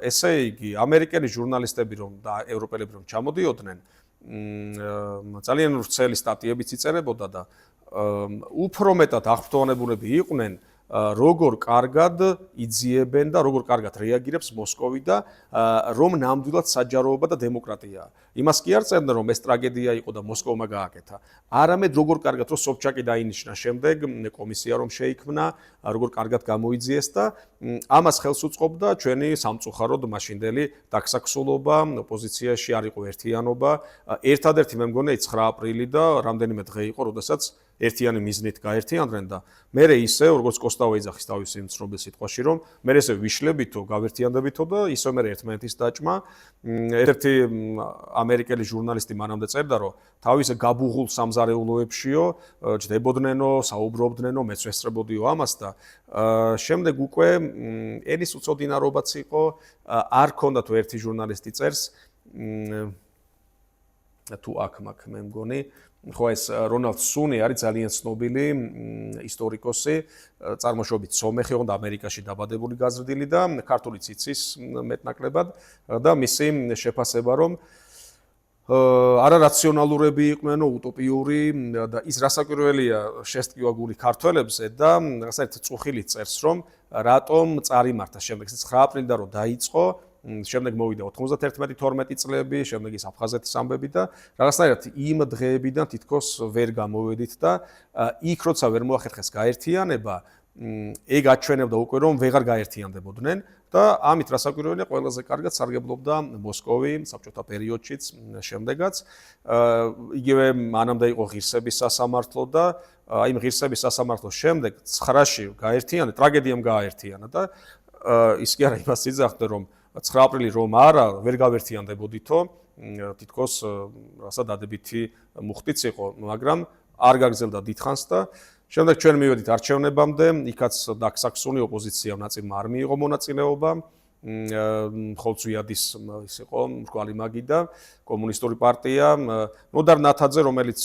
ესე იგი, ამერიკელი ჟურნალისტები რომ და ევროპელები რომ ჩამოდიოდნენ ძალიან ვრცელი სტატიებიც იწერებოდა და უფრო მეტად აღფრთოვანებულები იყვნენ როგორ კარგად იძიებენ და როგორ კარგად რეაგირებს მოსკოვი და რომ ნამდვილად საჯაროობა და დემოკრატიაა. იმას კი არ წერდნენ რომ ეს ტრაგედია იყო და მოსკოვმა გააკეთა. არამედ როგორ კარგად რომ სობჩაკი დაინიშნა შემდეგ კომისია რომ შეიქმნა, როგორ კარგად გამოიძიეს და ამას ხელს უწყობდა ჩვენი სამწუხაროდ მაშინდელი დაქსაქსულობა, ოპოზიციაში არ იყო ერთიანობა. ერთადერთი მე მგონია 9 აპრილი და რამდენიმე დღე იყო, როდესაც ერთიანი მიზნით გაერთიანდნენ და მერე ისე როგორც კოსტავ ეძახის თავისი მცნობელ სიტყვაში რომ მერე ესე ვიშლებითო გავერთიანდებითო და ისე მერე ერთმანეთის დაჭმა ერთ-ერთი ამერიკელი ჟურნალისტი მანამდე წერდა რომ თავის გაბუღულ სამზარეულოებშიო ჯდებოდნენო საუბრობდნენო მეც ვესწრებოდიო ამას და შემდეგ უკვე ენის უცოდინარობაც იყო არ ქონდა თუ ერთი ჟურნალისტი წერს თუ აქ მაქვს მე მგონი ხო ეს რონალდ სუნი არის ძალიან ცნობილი ისტორიკოსი, წარმოშობით სომეხი, ოღონდ ამერიკაში დაბადებული გაზრდილი და ქართულიც იცის მეტნაკლებად და მისი შეფასება რომ არარაციონალურები იყვნენ, უტოპიური და ის რასაკვირველია შესტკივა გული ქართველებზე და რაღაცა წუხილი წერს რომ რატომ წარიმართა შემდეგ 9 აპრილიდან რომ დაიწყო შემდეგ მოვიდა 91-12 წლები, შემდეგ ის აფხაზეთის ამბები და რაღაცნაირად იმ დღეებიდან თითქოს ვერ გამოვედით და იქ როცა ვერ მოახერხეს გაერთიანება, ეგ აჩვენებდა უკვე რომ ვეღარ გაერთიანდებოდნენ და ამით რასაკვირველია ყველაზე კარგად სარგებლობდა მოსკოვი საბჭოთა პერიოდშიც შემდეგაც. იგივე მანამდე იყო ღირსების სასამართლო და აი იმ ღირსების სასამართლოს შემდეგ 9-ში გაერთიანა, ტრაგედიამ გააერთიანა და ის კი არა იმას იძახდნენ რომ 9 აპრილი რომ არა ვერ გავერთიანდებოდითო თითქოს რასა დადებითი მუხტიც იყო მაგრამ არ გაგზელდა დიდხანს და შემდეგ ჩვენ მივედით არჩევნებამდე იქაც დაქსაქსული ოპოზიცია ნაწილმა არ მიიღო მონაწილეობა ხოლწვიადის ის იყო მრგვალი მაგი და კომუნისტური პარტია ნოდარ ნათაძე რომელიც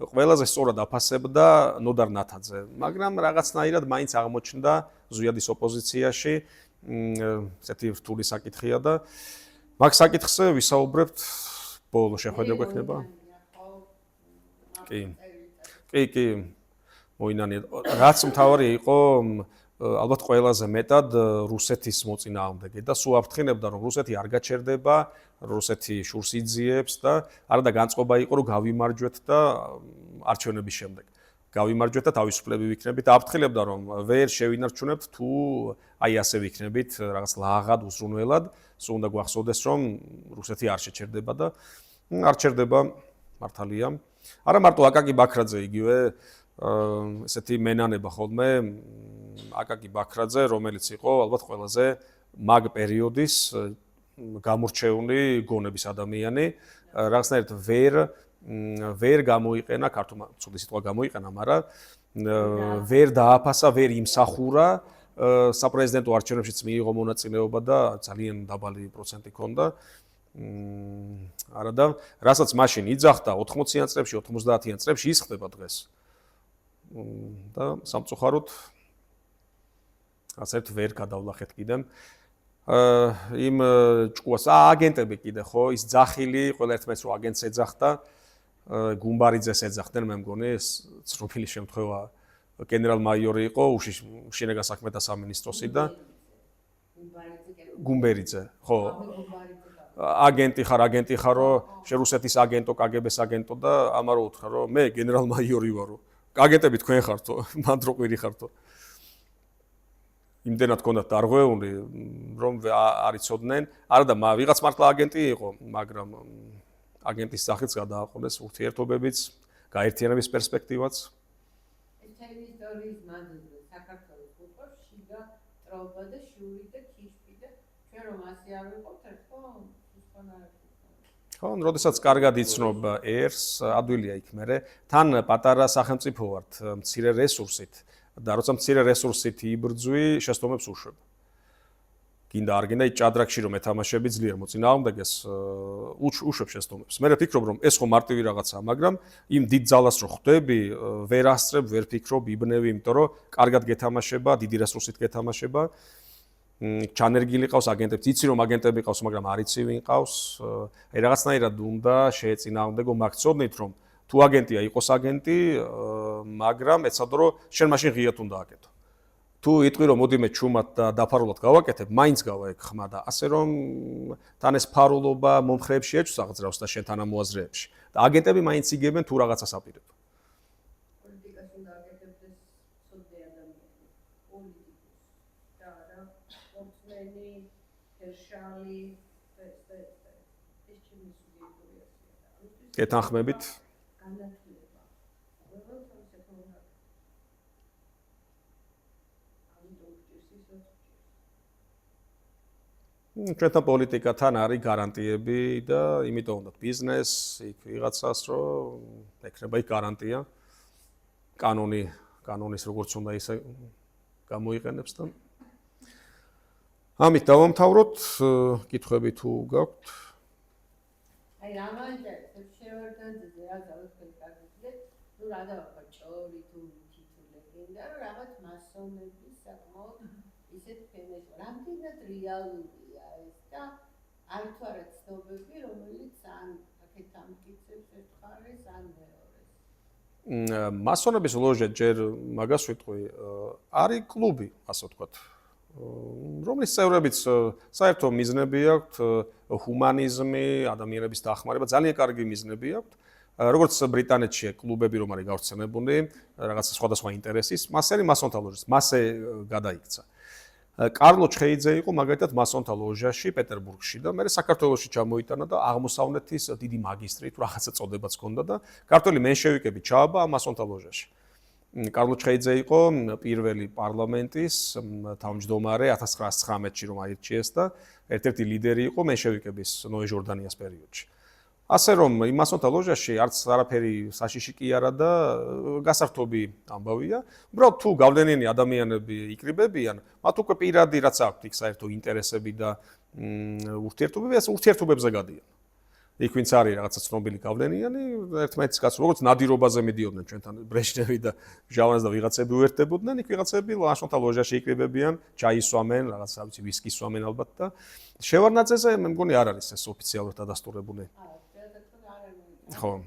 ყველაზე სწორად აფასებდა ნოდარ ნათაძე მაგრამ რაღაცნაირად მაინც აღმოჩნდა ზვიადის ოპოზიციაში ესეთი რთული საკითხია და მაგ საკითხზე ვისაუბრებთ ბოლო შეხვედრა გვექნება? კი მოინანიეთ რაც მთავარი იყო ალბათ ყველაზე მეტად რუსეთის მოწინააღმდეგე და სულ აფრთხილებდა რომ რუსეთი არ გაჩერდება, რუსეთი შურს იძიებს და არადა განწყობა იყო რომ გავიმარჯვეთ და არჩევნების შემდეგ გავიმარჯვეთ და თავისუფლები ვიქნებით. აფრთხილებდა რომ ვერ შევინარჩუნებთ თუ აი ასე ვიქნებით რაღაც ლაღად უზრუნველად, სულ უნდა გვახსოვდეს რომ რუსეთი არ შეჩერდება და არ ჩერდება მართალია. არა მარტო აკაკი ბაქრაძე იგივე ესეთი მენანება ხოლმე აკაკი ბაქრაძე, რომელიც იყო ალბათ ყველაზე მაგ პერიოდის გამორჩეული გონების ადამიანი, რაღაცნაირად ვერ გამოიყენა, ქართულმა ცუდი სიტყვა გამოიყენა, მაგრამ ვერ დააფასა, ვერ იმსახურა საპრეზიდენტო არჩევნებშიც მიიღო მონაწილეობა და ძალიან დაბალი პროცენტი ჰქონდა. არა და რასაც მაშინ იძახდა 80-იან წლებში, 90-იან წლებში ის ხდება დღეს. და სამწუხაროდ ასეთ ვერ გადავლახეთ კიდე. იმ ჭკუას აგენტები კიდე ხო, ის ძახილი, ყველა ერთმანეთს რო აგენტს ეძახდა, გუმბარიძეს ეძახდნენ, მე მგონი ცნობილი შემთხვევა გენერალ-მაიორი იყო, უშინეგან საქმეთა სამინისტროსი და გუმბერიძე, ხო. აგენტი ხარო, რუსეთის აგენტო, კგბ-ს აგენტო და ამარო უთხრა, რომ მე გენერალ-მაიორი ვარო. აგენტები თქვენ ხართო, მან რო ყვირი ხართო. იმდენად ჰქონდათ დარღვეული, რომ არ იცოდნენ, არა და ვიღაც მართლა აგენტი იყო, მაგრამ აგენტის სახით გადააყოლეს ურთიერთობებიც, გაერთიანების პერსპექტივაც. ეს ისტორიის მანძილზე საქართველოს უყურს შიგა ტრობა და შური და ქიშპი და ჩვენ რომ ასე არ ვიყავთ, ხო? ხო, როდესაც კარგად იცნობ ერს, ადვილია იქ მერე, თან პატარა სახელმწიფო ვართ, მცირე რესურსით და როცა მცირე რესურსით იბრძვი, შეცდომებს უშვებ. გინდა არ გინდა, ჭადრაკში რომ ეთამაშები ძლიერ მოწინააღმდეგეს, უშვებ შეცდომებს. მე ვფიქრობ, რომ ეს ხო მარტივი რაღაცაა, მაგრამ იმ დიდ ძალას რო ხვდები, ვერ ასწრებ, ვერ ფიქრობ, იბნევი, იმიტომ რომ კარგად გეთამაშება, დიდი რესურსით გეთამაშება. ჩანერგილი ყავს აგენტებს, იცი რომ აგენტები ყავს, მაგრამ არ იცი ვინ ყავს. აი რაღაცნაირად უნდა შეეწინააღმდეგო, მაგცოდნით რომ თუ აგენტია იყოს აგენტი, მაგრამ ეცადო რომ შენ მაშინ ღიად უნდა აკეთო. თუ იტყვი რომ მოდი მე ჩუმად და დაფარულად გავაკეთებ, მაინც გავა ეგ ხმა და ასე რომ თან ეს ფარულობა მომხრეებში ეჭვს აღძრავს და შენ თანამოაზრეებში. და აგენტები მაინც იგებენ თუ რაღაცას აპირებენ. პოლიტიკას უნდა აკეთებდეს ცოდნე ადამიანები, პოლიტიკოს და არა ორწლიანი ერშალი ეს ჩემი სუბიექტური ასეა. გეთანხმებით? განათლება. ყველგან თვითონ ჩვენთან პოლიტიკათან არის გარანტიები და იმიტომ უნდა ბიზნეს, იქ ვიღაცას რომ ექნება იქ გარანტია. კანონის როგორც უნდა ისე გამოიყენებს და ამით დავამთავროთ, კითხვები თუ გაქვთ? აი რამანჯერ შევარდანზე რა გავიხსენე კარგია, ნუ რა დავახარ ჭორი თუ თითი თუ ლეგენდა, რომ რაღაც მასონების საკმაოდ ისეთ ფენეს, რამდენად რეალურია ეს და არ თუ არა ცნობები, რომელიც ან აქეთ ამტკიცებს ერთხარეს, ან მეორეს. მასონების ლოჟა ჯერ მაგას ვიტყვი, არის კლუბი, ასე ვთქვათ, რომლის წევრებიც საერთო მიზნები აქვთ, ჰუმანიზმი, ადამიანების დახმარება, ძალიან კარგი მიზნები აქვთ. როგორც ბრიტანეთშია კლუბები რომ არის გავრცელებული, რაღაცა სხვადასხვა ინტერესის, მასელი მასონთა ლოჟის, მასე გადაიქცა. კარლო ჩხეიძე იყო მაგალითად მასონთა ლოჟაში პეტერბურგში და მე საქართველოში ჩამოიტანა და აღმოსავლეთის დიდი მაგისტრი თუ რაღაცა წოდებაც ჰქონდა და ქართველი მენშევიკები ჩააბა მასონთა ლოჟაში. კარლო ჩხეიძე იყო პირველი პარლამენტის თავმჯდომარე 1919-ში რომ აირჩიეს და ერთ-ერთი ლიდერი იყო მენშევიკების ნოე ჟორდანიას პერიოდში. ასე რომ იმ მასონთა ლოჟაში არც არაფერი საშიში კი არა და გასართობი ამბავია. უბრალოდ თუ გავლენიანი ადამიანები იკრიბებიან, მათ უკვე პირადი რაც აქვთ იქ საერთო ინტერესები და ურთიერთობები, ეს ურთიერთობებზე გადიან. იქ ვინც არის რაღაცა ცნობილი გავლენიანი, ერთმანეთის გასულ, როგორც ნადირობაზე მიდიოდნენ ჩვენთან ბრეჟნევი და ჟავანას და ვიღაცები უერთდებოდნენ, იქ ვიღაცები მასონთა ლოჟაში იკრიბებიან, ჩაისვამენ, რაღაცა ვიცი ვისკი სვამენ ალბათ და შევარდნაძეზე მე მგონი არ არის ეს ოფიციალურად დადასტურებული. ხო.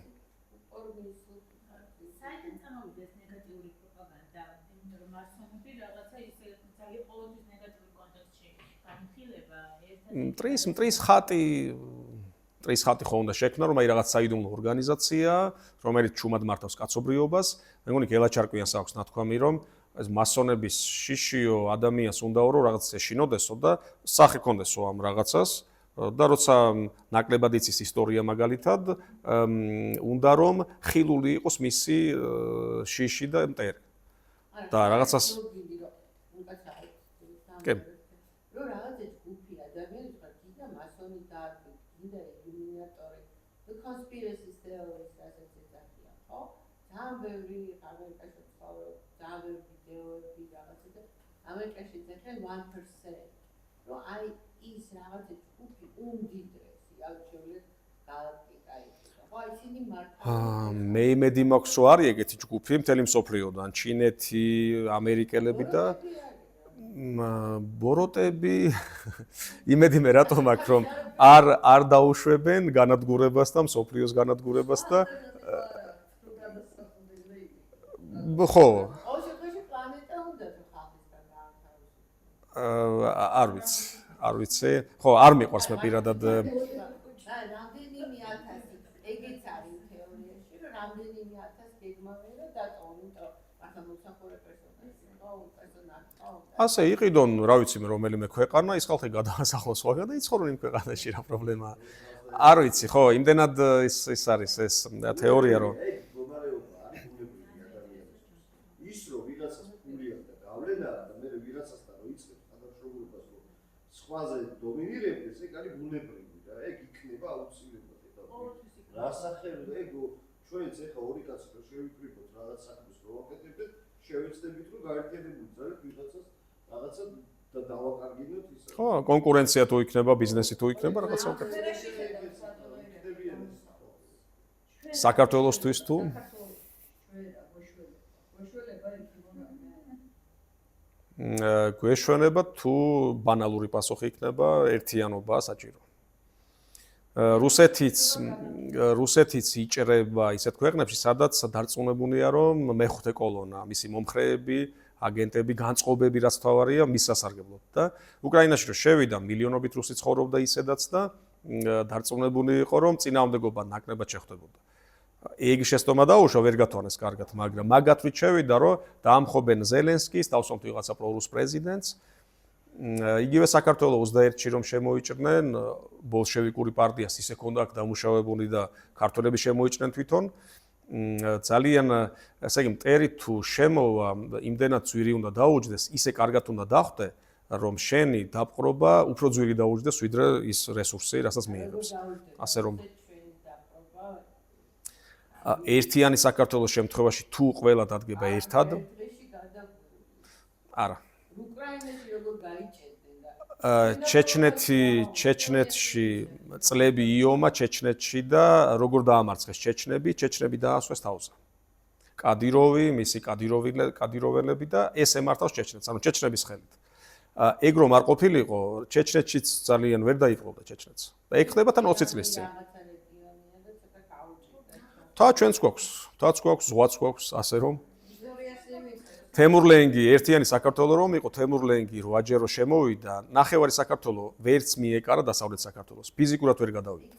საერთოდ წამოვიდეს ნეგატიური პროპაგანდა, იმიტომ რომ მასონები რაღაცა ისე ძალიან ყოველთვის ნეგატიურ კონტექსტში განხილება, მტრის ხატი ხო უნდა შექმნა, რომ აი რაღაც საიდუმლო ორგანიზაცია, რომელიც ჩუმად მართავს კაცობრიობას. მე მგონი გელა ჩარკვიანს აქვს ნათქვამი, რომ ეს მასონების შიშიო ადამიანს უნდაო რომ რაღაც ეშინოდესო და სახე კონდესო ამ რაღაცას. და როცა ნაკლებად იცის ისტორია მაგალითად, უნდა რომ ხილული იყოს მისი შიში და მტერი. და რაღაცას კი. რომ რაღაცა ჯგუფი ადამიანები ხარ გინდა მასონი დაარქვით, გინდა ილუმინატორი, the conspiracy theories რასაც ეძახიან, ხო? ძალიან ბევრი ამერიკაში ცხოვრობს, ძალიან ბევრი ვიდეოები რაღაცა და ამერიკაში ეძახიან 1%. რომ აი ის რაღაცა ჯგუფი უმდიდრესი აღჭურვილ გალაქტიკა იქნება. ხო, ისინი მართლა მე იმედი მაქვს, რომ არის ეგეთი ჯგუფი მთელი მსოფლიოდან, ჩინეთი, ამერიკელები და ბოროტები იმედი მე რატომ აქვს, რომ არ დაუშვებენ განადგურებას და მსოფლიოს განადგურებას და ხო ოშოქოში პლანეტა უნდა თუ ხალხისგან გაანთავისუფლოს. არ ვიცი. ხო, არ მიყვარს მე პირადად რამდენიმე ათასი ეგეც არის თეორიაში, რომ რამდენიმე ათას გეგმავენ და დატოვონ, ახლა მოსახურე პერსონაჟი, ხო, პერსონაჟი, ხო. ასე იყიდონ, რა ვიცი მე რომელიმე ქვეყანა, ის ხალხი გადაასახლოს სხვაგან და იცხოვრონ იმ ქვეყანაში, რა პრობლემაა. არ ვიცი, ხო, იმდენად ის არის ეს თეორია, რომ ის რომ ვიღაცას ფული აქვს და გავლენა და მე ვიღაცასთან რო იწყებს თანამშრომლობას რომ სხვაზე დომინირებდეს, ეგ არის ბუნებრივი და ეგ იქნება აუცილებლად ეტაპი. რასახელო ეგ ჩვენც ეხა ორი კაცი რო შევიკრიბოთ რაღაც საქმეს რო ვაკეთებდეთ, შევეცდებით რომ გაერთიანებული ძალით ვიღაცას რაღაცა და დავაკარგინოთ ის. ხო, კონკურენცია თუ იქნება, ბიზნესი თუ იქნება, რაღაცა უკეთ. საქართველოსთვის თუ გვეშვენება თუ ბანალური პასუხი იქნება, ერთიანობა საჭირო. რუსეთიც იჭრება ისეთ ქვეყნებში, სადაც დარწმუნებულია, რომ მეხუთე კოლონა, მისი მომხრეები, აგენტები, განწყობები რაც თავარია მის სასარგებლოდ და უკრაინაში რომ შევიდა მილიონობით რუსი ცხოვრობდა ისედაც და დარწმუნებული იყო, რომ წინააღმდეგობა ნაკლებად შეხვდებოდა. ეგ შეცდომა დაუშვა, ვერ გათვალეს კარგად, მაგრამ მაგათვით შევიდა, რომ დაამხობენ ზელენსკის, დავსვამთ ვიღაცა პრორუს პრეზიდენტს. იგივე საქართველოს 21-ში რომ შემოიჭრნენ ბოლშევიკური პარტიას, ისე ქონდა აქ დამუშავებული და ქართველები შემოიჭრნენ თვითონ. ძალიან, ესე იგი, მტერი თუ შემოვა, იმდენად ძვირი უნდა დაუჯდეს, ისე კარგად უნდა დახვდე, რომ შენი დაპყრობა უფრო ძვირი დაუჯდეს, ვიდრე ის რესურსი, რასაც მიიღებს. ასე რომ ერთიანი საქართველოს შემთხვევაში თუ ყველა დადგება ერთად, არა. უკრაინაში როგორ გაიჭედენ და ჩეჩნეთში წლები იომა ჩეჩნეთში და როგორ დაამარცხეს ჩეჩნები დაასვეს თავზე. კადიროვი, მისი კადიროველები და ეს ემართავს ჩეჩნეთს, ანუ ჩეჩნების ხელით. ეგ რომ არ ყოფილიყო, ჩეჩნეთშიც ძალიან ვერ დაიპყრობდა ჩეჩნეთს. და ეგ ხდება თან 20 წლის წინ. ჩვენც გვაქვს, ზღვაც გვაქვს, ასე რომ თემურლენგი ერთიანი საქართველო რომ იყო, თემურლენგი 8-ჯერო შემოვიდა, ნახევარი საქართველო ვერც მიეკარა დასავლეთ საქართველოს, ფიზიკურად ვერ გადავიდა.